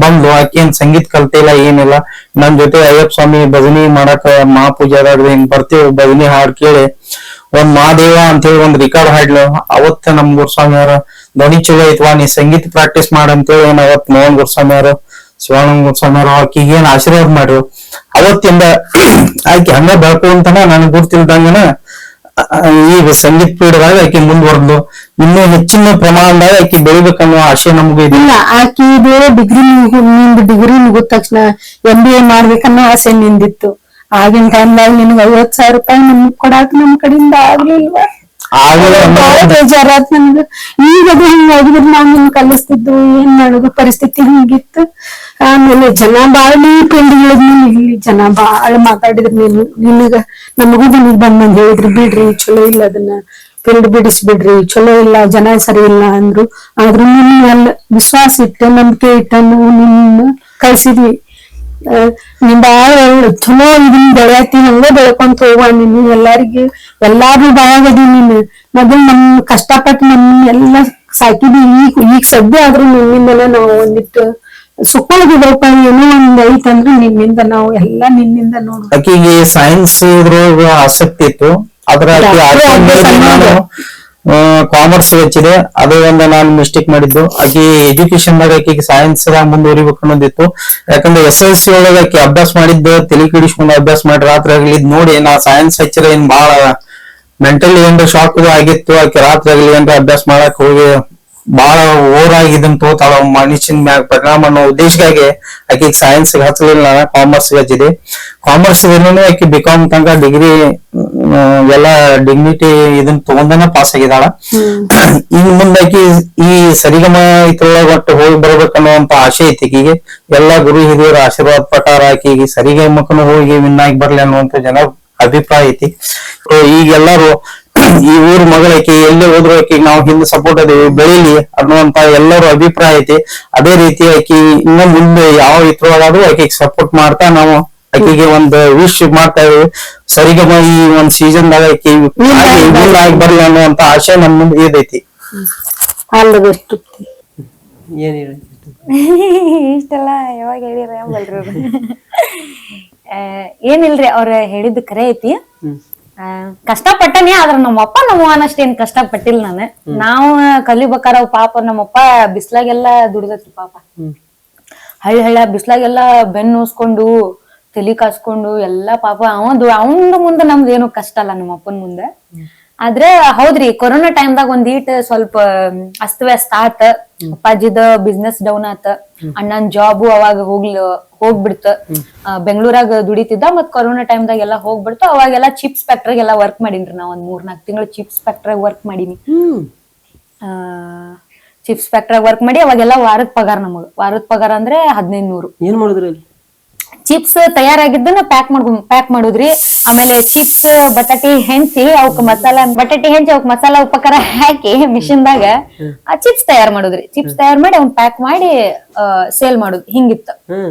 ಬಂದು ಆಕಿ ಏನ್ ಸಂಗೀತ ಕಲ್ತಿಲ್ಲ ಏನಿಲ್ಲ. ನನ್ ಜೊತೆ ಅಯ್ಯಪ್ಪ ಸ್ವಾಮಿ ಭಜನಿ ಮಾಡಾಕ ಮಹಾಪೂಜಾದಾಗ ಹಿಂಗ್ ಬರ್ತೀವಿ. ಭಜನಿ ಹಾಡ್ ಕೇಳಿ ಒಂದ್ ಮಹಾದೇವ ಅಂತ ಹೇಳಿ ಒಂದ್ ರೆಕಾರ್ಡ್ ಹಾಡ್ಲು. ಅವತ್ತ ನಮ್ ಗುರುಸ್ವಾಮಿ ಅವ್ರ ಧ್ವನಿ ಚಲೋ ಐತ್ವಾ, ನೀ ಸಂಗೀತ ಪ್ರಾಕ್ಟೀಸ್ ಮಾಡಂತೇಳಿ ಅವತ್ ಮೋಹನ್ ಗುರುಸ್ವಾಮಿ ಅವರು, ಶಿವಾನಂದ ಗುರುಸ್ವಾಮಿ ಅವರು ಆಕಿಗೆ ಏನ್ ಆಶೀರ್ವಾದ ಮಾಡ್ರು. ಅವತ್ತಿಂದ ಆಕಿ ಹಂಗ ಬೆಳ್ಕೊಂತನ ನನ್ಗ್ ಗುರ್ತಿಲ್ದಂಗನ ಈಗ ಸಂಗೀತ ಪೀಠದಾಗ ಆಕಿ ಮುಂದುವರೆದ್ಲು. ಇನ್ನೂ ಹೆಚ್ಚಿನ ಪ್ರಮಾಣದಾಗ ಆಕಿ ಬೆಳಿಬೇಕನ್ನೋ ಆಶೆ ನಮಗೂ ಇದೆ. ಇಲ್ಲ, ಆಕಿ ಡಿಗ್ರಿ ಮುಗಿದ ತಕ್ಷಣ MBA ಮಾಡ್ಬೇಕನ್ನೋ ಆಸೆ ನಿಂದಿತ್ತು. ಆಗಿನ ಟೈಮ್ದಾಗ ನಿನ್ಗೆ 50,000 ರೂಪಾಯಿ ನಮ್ಗ್ ಕೊಡಾಕ ನಮ್ ಕಡೆಯಿಂದ ಆಗ್ಲಿಲ್ವಾ? ಬಹಳ ಬೇಜಾರಾತ್ ನನ್ಗ. ಈಗ ಅದು ಹಿಂಗಾಗಿದ್ರೆ ನಾವ್ ನಿನ್ ಕಲಿಸ್ತಿದ್ದು. ಏನ್ ಮಾಡುದು, ಪರಿಸ್ಥಿತಿ ಹಿಂಗಿತ್ತು. ಆಮೇಲೆ ಜನ ಬಾಳ ಇಲ್ಲಿ ಜನ ಬಾಳ ಮಾತಾಡಿದ್ರು. ನಿನಗ ನಮಗೂ ನಿನಗ್ ಬಂದ್ ಹೇಳಿದ್ರಿ, ಬಿಡ್ರಿ ಚಲೋ ಇಲ್ಲ, ಅದನ್ನ ಫೀಲ್ಡ್ ಬಿಡಿಸ್ಬಿಡ್ರಿ, ಚಲೋ ಇಲ್ಲ, ಜನ ಸರಿ ಇಲ್ಲ ಅಂದ್ರು. ಆದ್ರೂ ನಿನ್ ಎಲ್ಲ ವಿಶ್ವಾಸ ಇಟ್ಟು ನಂಬಿಕೆ ಇಟ್ಟ ನಾವು ನಿನ್ನ ಕಳ್ಸಿದ್ವಿ. ನೀನ್ ಬಾಳ ಚಲೋ ಇದನ್ ಬೆಳೆಯತಿ, ಹಂಗ ಬೆಳ್ಕೊಂತ ಹೋಗುವ. ನೀನು ಎಲ್ಲಾರ್ಗೂ ಬಾಳಗದಿ. ನೀನು ಮೊದಲು ನಮ್ ಕಷ್ಟಪಟ್ಟು ನಮ್ ಎಲ್ಲ ಸಾಕಿದ್ವಿ. ಈಗ ಸದ್ಯ ಆದ್ರೂ ನಿನ್ನಿಂದನ ನಾವು ಒಂದಿಟ್ಟು ಸುಖವಾಗಿದ್ರಪ್ಪ. ಏನೋ ಒಂದ್ ಐತಂದ್ರೆ ನಿನ್ನಿಂದ ನಾವು ಎಲ್ಲಾ ನಿನ್ನಿಂದ ನೋಡು. ಆಕಿಗೆ ಸೈನ್ಸ್ ಇದ್ರೊಳಗ ಆಸಕ್ತಿ ಇತ್ತು. ಅದ್ರ ನಾನು ಕಾಮರ್ಸ್ ಹಚ್ಚಿದೆ. ಅದು ಒಂದು ನಾನು ಮಿಸ್ಟೇಕ್ ಮಾಡಿದ್ದು. ಆಕಿ ಎಜುಕೇಶನ್ ದಾಗ ಆಕಿಗೆ ಸೈನ್ಸ್ ಮುಂದುವರಿಬೇಕು ಅನ್ನೋದಿತ್ತು. ಯಾಕಂದ್ರೆ SSLC ಒಳಗ ಆಕಿ ಅಭ್ಯಾಸ ಮಾಡಿದ್ದು ತಲೆ ಕೆಡಿಸ್ಕೊಂಡು ಅಭ್ಯಾಸ ಮಾಡಿ ರಾತ್ರಿ ಆಗ್ಲಿ ನೋಡಿ. ನಾ ಸೈನ್ಸ್ ಹಚ್ಚಿರ ಏನ್ ಬಾಳ ಮೆಂಟಲಿ ಏನ್ರ ಶಾಕ್ ಆಗಿತ್ತು. ಆಕಿ ರಾತ್ರಿ ಆಗ್ಲಿ ಏನ್ರ ಅಭ್ಯಾಸ ಮಾಡಕ್ ಹೋಗಿ ಬಾಳ ಓವರಾಗಿ ಇದನ್ನ ತೋತಾಳ ಮನುಷ್ಯನ ಮ್ಯಾಗ ಪರಿಣಾಮ ಅನ್ನೋ ಉದ್ದೇಶಕ್ಕಾಗಿ ಆಕಿಗೆ ಸೈನ್ಸ್ ಹಚ್ಚಲಿಲ್ಲ, ಕಾಮರ್ಸ್ ಹಚ್ಚಿದೆ. ಕಾಮರ್ಸ್ ಆಕಿ ಬಿಕಾಮ್ ತನಕ ಡಿಗ್ರಿ ಎಲ್ಲಾ ಡಿಗ್ನಿಟಿ ಇದನ್ನ ತಗೊಂಡನ ಪಾಸ್ ಆಗಿದಾಳ. ಈಗ ಮುಂದಾಕಿ ಈ ಸರಿಗಮ ಇದ್ರೊಳಗ ಒಟ್ಟು ಹೋಗಿ ಬರ್ಬೇಕನ್ನುವಂತ ಆಸೆ ಐತಿ ಆಕಿಗೆ. ಎಲ್ಲಾ ಗುರು ಹಿರಿಯರ ಆಶೀರ್ವಾದ ಪ್ರಕಾರ ಆಕಿಗೆ ಸರಿಗಮಕ್ಕನು ಹೋಗಿ ವಿನ್ ಆಗಿ ಬರ್ಲಿ ಅನ್ನುವಂತ ಜನ ಅಭಿಪ್ರಾಯ ಐತಿ. ಈಗ ಎಲ್ಲಾರು ಈ ಊರ್ ಮಗಳಕಿ ಎಲ್ಲೇ ಹೋದ್ರು ಆಕಿ ನಾವು ಹಿಂದೆ ಸಪೋರ್ಟ್ ಅದೀವಿ, ಬೆಳಿಲಿ ಅನ್ನುವಂತ ಎಲ್ಲರೂ ಅಭಿಪ್ರಾಯ ಐತಿ. ಅದೇ ರೀತಿ ಆಕಿ ಇನ್ನು ಮುಂದೆ ಯಾವ ಇದ್ರೊಳಗಾದ್ರೂ ಆಕಿಗೆ ಸಪೋರ್ಟ್ ಮಾಡ್ತಾ ನಾವು ಆಕಿಗೆ ಒಂದು ವಿಶ್ ಮಾಡ್ತಾ ಇದೀವಿ. ಸರಿಗಮ ಈ ಒಂದ್ ಸೀಸನ್ ದಾಗ ಆಕಿ ವಿನ್ ಆಗಿ ಬರ್ಲಿ ಅನ್ನುವಂತ ಆಶೆ ನಮ್ ಮುಂದೆ ಇದೈತಿ. All the best. ಏನ್ ಹೇಳಿ ಇಷ್ಟೆಲ್ಲ ಯಾವಾಗ ಹೇಳಿರ ಎಂಬಲ್ರಿ ಏನಿಲ್ರಿ ಅವ್ರ ಹೇಳಿದ್ದು ಕರೆ ಐತಿ. ಕಷ್ಟಪಟ್ಟನಿ, ಆದ್ರ ನಮ್ಮಪ್ಪ ನಮ್ಮವ್ವನ ಅಷ್ಟೇನ್ ಕಷ್ಟ ಪಟ್ಟಿಲ್ಲ ನಾನು. ನಾವು ಕಲಿಬೇಕಾರ ಪಾಪ ನಮ್ಮಪ್ಪ ಬಿಸ್ಲಾಗೆಲ್ಲಾ ದುಡಿದತ್ರಿ ಪಾಪ. ಹಳ್ಳ ಬಿಸ್ಲಾಗೆಲ್ಲಾ ಬೆನ್ನು ನೋಸ್ಕೊಂಡು ತಲಿ ಕಾಸ್ಕೊಂಡು ಎಲ್ಲಾ ಪಾಪ ಅವಂದ ಮುಂದೆ ನಮ್ದು ಏನು ಕಷ್ಟ ಅಲ್ಲ ನಮ್ಮಪ್ಪನ ಮುಂದೆ. ಆದ್ರೆ ಹೌದ್ರಿ, ಕೊರೋನಾ ಟೈಮ್ದಾಗ ಒಂದ್ ಈಟ್ ಸ್ವಲ್ಪ ಅಸ್ತವ್ಯಸ್ತ ಆತ. ಅಪ್ಪಾಜಿದ ಬಿಸ್ನೆಸ್ ಡೌನ್ ಆತ, ಅಣ್ಣನ್ ಜಾಬು ಅವಾಗ ಹೋಗ್ಬಿಡ್ತ. ಬೆಂಗ್ಳೂರಾಗ ದುಡಿತಿದ್ದ, ಮತ್ ಕೊರೋನಾ ಟೈಮ್ದಾಗ ಎಲ್ಲಾ ಹೋಗ್ಬಿಡ್ತು. ಅವಾಗೆಲ್ಲಾ ಚಿಪ್ಸ್ ಫ್ಯಾಕ್ಟ್ರಿಗ್ ಎಲ್ಲಾ ವರ್ಕ್ ಮಾಡೀನ್ರಿ ನಾವ್ ಒಂದ್ 3-4 ತಿಂಗಳು ಚಿಪ್ಸ್ ಫ್ಯಾಕ್ಟ್ರಿಗ್ ವರ್ಕ್ ಮಾಡೀನಿ. ಚಿಪ್ಸ್ ಫ್ಯಾಕ್ಟ್ರಿಗ್ ವರ್ಕ್ ಮಾಡಿ ಅವಾಗೆಲ್ಲಾ ವಾರದ ಪಗಾರ ಅಂದ್ರೆ 1500. ಏನ್ ಮಾಡಿದ್ರಿ ಅಲ್ಲಿ? ಚಿಪ್ಸ್ ತಯಾರಾಗಿದ್ದನ್ನ ಪ್ಯಾಕ್ ಮಾಡುದ್ರಿ. ಆಮೇಲೆ ಚಿಪ್ಸ್ ಬಟಾಟಿ ಹೆಂಚಿ ಅವಕ್ ಮಸಾಲಾ ಉಪಕಾರ ಹಾಕಿ ಮಿಷಿನ್ದಾಗ ಚಿಪ್ಸ್ ತಯಾರ್ ಮಾಡುದ್ರಿ. ಚಿಪ್ಸ್ ತಯಾರ್ ಮಾಡಿ ಅವ್ನ್ ಪ್ಯಾಕ್ ಮಾಡಿ ಸೇಲ್ ಮಾಡುದು, ಹಿಂಗಿತ್ತು.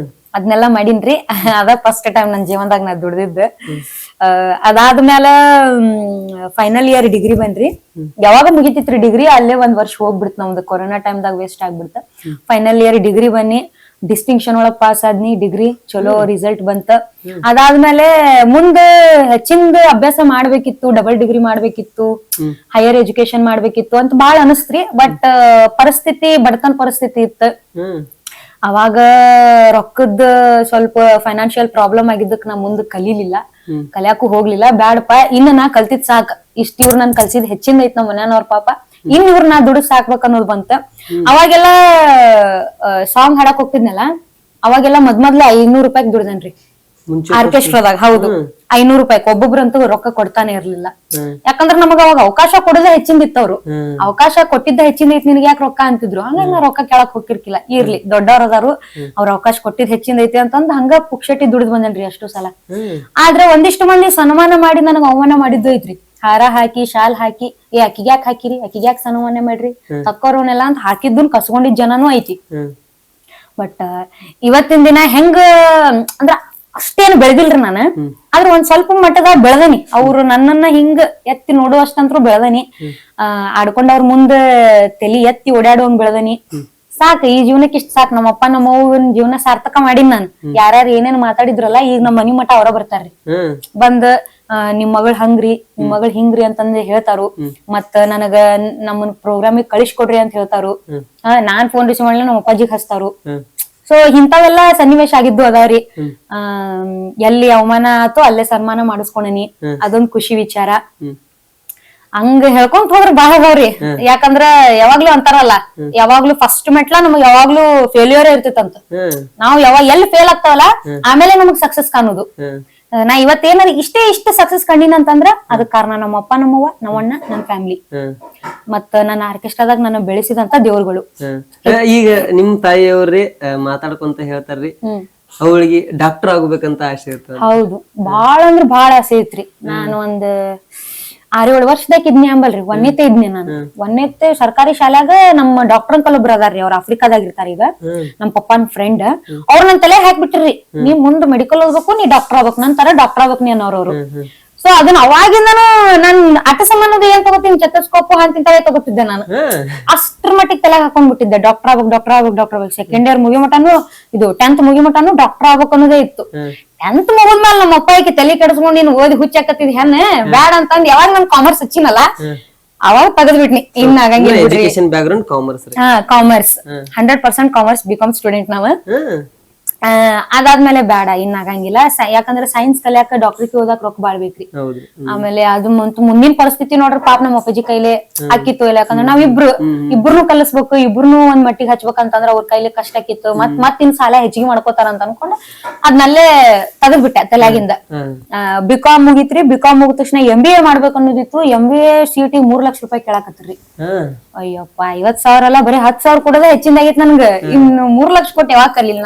ಅದ್ನೆಲ್ಲಾ ಮಾಡೀನ್ರಿ. ಅದ ಫಸ್ಟ್ ಟೈಮ್ ನನ್ ಜೀವನದಾಗ ನಾ ದುಡ್ದಿದ್ದ. ಅದಾದ್ಮೇಲ ಫೈನಲ್ ಇಯರ್ ಡಿಗ್ರಿ ಬಂದ್ರಿ. ಯಾವಾಗ ಮುಗಿತಿತ್ರಿ ಡಿಗ್ರಿ, ಅಲ್ಲೇ 1 ವರ್ಷ ಹೋಗ್ಬಿಡ್ತ ನಮ್ದು. ಕೊರೋನಾ ಟೈಮ್ದಾಗ ವೇಸ್ಟ್ ಆಗ್ಬಿಡ್ತ. ಫೈನಲ್ ಇಯರ್ ಡಿಗ್ರಿ ಬನ್ನಿ, ಡಿಸ್ಟಿಂಕ್ಷನ್ ಒಳಗ್ ಪಾಸ್ ಆದ್ನಿ. ಡಿಗ್ರಿ ಚಲೋ ರಿಸಲ್ಟ್ ಬಂತ. ಅದಾದ್ಮೇಲೆ ಮುಂದೆ ಹೆಚ್ಚಿಂದ ಅಭ್ಯಾಸ ಮಾಡ್ಬೇಕಿತ್ತು, ಡಬಲ್ ಡಿಗ್ರಿ ಮಾಡ್ಬೇಕಿತ್ತು, ಹೈಯರ್ ಎಜುಕೇಶನ್ ಮಾಡ್ಬೇಕಿತ್ತು ಅಂತ ಬಾಳ ಅನಸ್ತ್ರಿ. ಬಟ್ ಬಡತನ ಪರಿಸ್ಥಿತಿ ಇತ್ತು. ಅವಾಗ ರೊಕ್ಕದ ಸ್ವಲ್ಪ ಫೈನಾನ್ಷಿಯಲ್ ಪ್ರಾಬ್ಲಮ್ ಆಗಿದ್ದಕ್ ನಾ ಮುಂದ್ ಕಲೀಲಿಲ್ಲ, ಕಲಿಯಾಕು ಹೋಗ್ಲಿಲ್ಲ. ಬ್ಯಾಡಪ್ಪ, ಇನ್ನು ನಾ ಕಲ್ತಿದ್ ಸಾಕ್, ಇಷ್ಟ ಇವ್ರು ನನ್ ಕಲ್ಸಿದ್ ಹೆಚ್ಚಿಂದ ಐತ್ ನಮ್ ಮನ್ಯಾನವ್ರ ಪಾಪ, ಇನ್ ಇವ್ರ ನಾ ದುಡ್ಡು ಸಾಕ್ಬೇಕ ಅನ್ನೋದು ಬಂತ. ಅವಾಗೆಲ್ಲಾ ಸಾಂಗ್ ಹಾಡಕ್ ಹೋಗ್ತಿದ್ನಲ್ಲ, ಅವಾಗೆಲ್ಲಾ ಮೊದ್ಲ 500 ರೂಪಾಯಿ ದುಡ್ದನ್ರಿ ಆರ್ಕೆಸ್ಟ್ರಾದಾಗ. ಹೌದು, 500 ರೂಪಾಯಿ. ಒಬ್ಬೊಬ್ರಂತೂ ರೊಕ್ಕ ಕೊಡ್ತಾನೆ ಇರ್ಲಿಲ್ಲ. ಯಾಕಂದ್ರ ನಮಗ ಅವಾಗ ಅವಕಾಶ ಕೊಡೋದ ಹೆಚ್ಚಿಂದ ಇತ್ತವ್ರು. ಅವಕಾಶ ಕೊಟ್ಟಿದ್ದ ಹೆಚ್ಚಿಂದ ಐತಿ, ನಿನಗೆ ಯಾಕೆ ರೊಕ್ಕ ಅಂತಿದ್ರು. ಹಂಗ ರೊಕ್ಕ ಕೇಳಕ್ ಹೋಗಿರ್ಕಿಲ್ಲ. ಇರ್ಲಿ, ದೊಡ್ಡವ್ರ ಅದಾರು, ಅವ್ರ ಅವಕಾಶ ಕೊಟ್ಟಿದ್ ಹೆಚ್ಚಿಂದ ಐತಿ ಅಂತಂದ್ ಹಂಗ ಪುಕ್ಷಟಿ ದುಡ್ದು ಬಂದನ್ರಿ ಅಷ್ಟು ಸಲ. ಆದ್ರೆ ಒಂದಿಷ್ಟು ಮಂದಿ ಸನ್ಮಾನ ಮಾಡಿ ನನಗ್ ಅವಮಾನ ಮಾಡಿದ್ದು ಐತ್ರಿ. ಹಾರ ಹಾಕಿ, ಶಾಲ್ ಹಾಕಿ, ಅಕ್ಕಿಗ್ ಯಾಕೆ ಹಾಕಿರಿ, ಅಕ್ಕಿಗ್ ಯಾಕೆ ಸನ್ಮಾನ ಮಾಡ್ರಿ, ತಕ್ಕೋರವನ್ನೆಲ್ಲಾ ಅಂತ ಹಾಕಿದ್ದನ್ ಕಸ್ಕೊಂಡಿದ್ ಜನನೂ ಐತಿ. ಬಟ್ ಇವತ್ತಿನ ದಿನ ಹೆಂಗ ಅಂದ್ರ ಅಷ್ಟೇನು ಬೆಳೆದಿಲ್ರಿ ನಾನು. ಆದ್ರೆ ಒಂದ್ ಸ್ವಲ್ಪ ಮಟ್ಟದಾಗ ಬೆಳೆದನಿ. ಅವ್ರು ನನ್ನನ್ನ ಹಿಂಗ ಎತ್ತಿ ನೋಡುವಷ್ಟಂತ್ರು ಬೆಳೆದನಿ. ಆಡ್ಕೊಂಡ್ ಅವ್ರ ಮುಂದ ತಲಿ ಎತ್ತಿ ಓಡಾಡುವಂಗ್ ಬೆಳೆದನಿ. ಸಾಕ್, ಈ ಜೀವನಕ್ಕೆ ಇಷ್ಟ ಸಾಕ್. ನಮ್ಮಪ್ಪ ನಮ್ಮವ್ವನ್ ಜೀವನ ಸಾರ್ಥಕ ಮಾಡೀನಿ ನಾನು. ಯಾರ್ಯಾರು ಏನೇನ್ ಮಾತಾಡಿದ್ರಲ್ಲ, ಈಗ ನಮ್ಮ ಮನಿ ಮಠ ಅವರ ಬರ್ತಾರ್ರಿ. ಬಂದ್ ನಿಮ್ ಮಗಳ್ ಹಂಗ್ರಿ, ನಿಮ್ ಮಗಳ್ ಹಿಂಗ್ರಿ ಅಂತಂದ್ ಹೇಳ್ತಾರು. ಮತ್ತ ನನಗ ನಮ್ಮನ್ ಪ್ರೋಗ್ರಾಮಿಗೆ ಕಳಿಸ್ಕೊಡ್ರಿ ಅಂತ ಹೇಳ್ತಾರು. ನಾನ್ ಫೋನ್ ರಿಸೀವ್ ಮಾಡ್ಲಿ ನಮ್ಮ ಅಪ್ಪಾಜಿಗ್ ಹಚ್ತಾರು. ಸೊ ಇಂಥವೆಲ್ಲಾ ಸನ್ನಿವೇಶ ಆಗಿದ್ದು ಅದಾವ್ರಿ. ಎಲ್ಲಿ ಅವಮಾನ ಆತೋ ಅಲ್ಲೇ ಸನ್ಮಾನ ಮಾಡಿಸ್ಕೊಂಡನಿ, ಅದೊಂದ್ ಖುಷಿ ವಿಚಾರ. ಹಂಗ ಹೇಳ್ಕೊಂತ ಹೋದ್ರ ಬಾಳ ಅದಾವ್ರಿ. ಯಾಕಂದ್ರ ಯಾವಾಗ್ಲೂ ಅಂತಾರಲ್ಲ, ಯಾವಾಗ್ಲೂ ಫಸ್ಟ್ ಮೆಟ್ಲ ನಮಗ್ ಯಾವಾಗ್ಲೂ ಫೇಲ್ಯೂರ್ ಇರ್ತಿತ್ತಂತ. ನಾವ್ ಎಲ್ಲಿ ಫೇಲ್ ಆಗ್ತಾವಲ್ಲ, ಆಮೇಲೆ ನಮಗ್ ಸಕ್ಸಸ್ ಕಾಣೋದು. ನಾ ಇವತ್ತೇನ ಇಷ್ಟ ಸಕ್ಸಸ್ ಕಂಡಿನ ಅಂತಂದ್ರ ಅದಕ್ ಕಾರಣ ನಮ್ಮಪ್ಪ, ನಮ್ಮವ್ವ, ನಮ್ಮಣ್ಣ, ನನ್ ಫ್ಯಾಮಿಲಿ, ಮತ್ತ ನನ್ನ ಆರ್ಕೆಸ್ಟ್ರಾದಾಗ ನನ್ನ ಬೆಳೆಸಿದಂತ ದೇವ್ರುಗಳು. ಈಗ ನಿಮ್ ತಾಯಿಯವ್ರಿ ಮಾತಾಡ್ಕೊಂತ ಹೇಳ್ತಾರ್ರಿ, ಅವಳಿಗೆ ಡಾಕ್ಟರ್ ಆಗ್ಬೇಕಂತ ಆಸೆ ಇರ್ತದ. ಹೌದು, ಬಾಳ ಅಂದ್ರ ಬಾಳ ಆಸೆ ಐತ್ರಿ. ನಾನು ಒಂದ್ 6-7 ವರ್ಷದಾಗ ಇದ್ನಿ ಅಂಬಲ್ರಿ. ಒಂದೇತೆ ಇದ್ನಿ ನಾನು. ಒಂದೇತೆ ಸರ್ಕಾರಿ ಶಾಲ್ಯಾಗ ನಮ್ಮ ಡಾಕ್ಟರ್ ಅಂಕಲ್ ಒಬ್ರು ಅದಾರ್ರಿ. ಅವ್ರ ಆಫ್ರಿಕಾದಾಗ ಇರ್ತಾರ ಈಗ. ನಮ್ ಪಪ್ಪನ್ ಫ್ರೆಂಡ್. ಅವ್ರ ನನ್ ತಲೆ ಹಾಕ್ಬಿಟ್ರಿ, ನೀ ಮುಂದ್ ಮೆಡಿಕಲ್ ಓದ್ಬೇಕು, ನೀ ಡಾಕ್ಟರ್ ಆಗ್ಬೇಕು, ನನ್ ತರ ಡಾಕ್ಟರ್ ಆಗ್ಬೇಕು ನೀ ಅನ್ನೋರು. ಸೊ ಅದನ್ನ ಅವಾಗಿಂದನು ನಾನ್ ಆಟ ಸಂಬಂಧದ ಏನ್ ತಗೋತೀನಿ, ಚೆತಸ್ಕೋಪ್ ಅಂತಿಂತವೇ ತಗೋತಿದ್ದೆ ನಾನು. ಅಷ್ಟ್ರ ಮಟ್ಟಿಗೆ ತಲೆ ಹಾಕೊಂಡ್ಬಿಟ್ಟಿದ್ದೆ, ಡಾಕ್ಟರ್ ಆಗ್ಬೇಕು. ಸೆಕೆಂಡ್ ಇಯರ್ ಮುಗಿ ಮಟಾನು, ಇದು 10th ಮುಗಿ ಮಟಾನು ಡಾಕ್ಟರ್ ಆಗ್ಬೇಕು ಅನ್ನೋದೇ ಇತ್ತು. 10th ಮುಗಿದ್ಮೇಲೆ ನಮ್ಮ ಅಪ್ಪ ಆಕಿ ತಲೆ ಕೆಡಿಸ್ಕೊಂಡು ನೀನ್ ಓದಿ ಹುಚ್ಚಾಕತ್ತಿದ್ ಹೆನ್ ಬ್ಯಾಡ ಅಂತಂದ್ ಯಾವಾಗ ನನ್ ಕಾಮರ್ಸ್ ಹಚ್ಚಿನಲ್ಲ, ಅವಾಗ ತೆಗೆದ್ಬಿಟ್ನಿ. ಇನ್ ಆಗಂಗಿಲ್ಲ. Education background commerce. Commerce 100% commerce, BCom student ನಾವ್. ಅದಾದ್ಮೇಲೆ ಬೇಡ ಇನ್ ಆಗಂಗಿಲ್ಲ ಯಾಕಂದ್ರೆ ಸೈನ್ಸ್ ಕಲಿಯಾಕ ಡಾಕ್ಟರ್ಗೆ ಓದಾಕ್ ರೊಕ್ಕ ಬಾಳ್ ಬೇಕ್ರಿ. ಹೌದ್ರಿ. ಆಮೇಲೆ ಅದು ಮುಂದಿನ ಪರಿಸ್ಥಿತಿ ನೋಡ್ರಿ ಪಾಪ ನಮ್ಮ ಅಪ್ಪಾಜಿ ಕೈಲಿ ಆಕಿತ್ತು ಇಲ್ಲ, ಯಾಕಂದ್ರೆ ನಾವ್ ಇಬ್ರು ಕಲಿಸ್ಬೇಕು, ಇಬ್ರು ಒಂದ್ ಮಟ್ಟಿಗೆ ಹಚ್ಬೇಕಂತಂದ್ರ ಅವ್ರ ಕೈಲಿ ಕಷ್ಟ ಆಕಿತ್ತು. ಮತ್ತಿನ್ ಸಾಲ ಹೆಚ್ಚಿಗೆ ಮಾಡ್ಕೋತಾರ ಅಂತ ಅನ್ಕೊಂಡು ಅದ್ನಲ್ಲೇ ತೆಗೆದ್ಬಿಟ್ಟೆ ತಲೆಯಾಗಿಂದ. ಬಿಕಾಮ್ ಮುಗಿತ್ರಿ, ಬಿಕಾಮ್ ಮುಗಿದ ತಕ್ಷಣ MBA ಮಾಡ್ಬೇಕು ಅನ್ನೋದಿತ್ತು. MBA CET 3 ಲಕ್ಷ ರೂಪಾಯಿ ಕೇಳಾಕತ್ರಿ. ಅಯ್ಯಪ್ಪ 50,000 ಅಲ್ಲ, ಬರೀ 10,000 ಕೊಡೋದೇ ಹೆಚ್ಚಿಂದಾಗೈತ್ ನನ್ಗ. ಇನ್ನು 3 ಲಕ್ಷ ಕೊಟ್ಟು ಯಾವಾಗ ಕಲಿಲ್ಲ.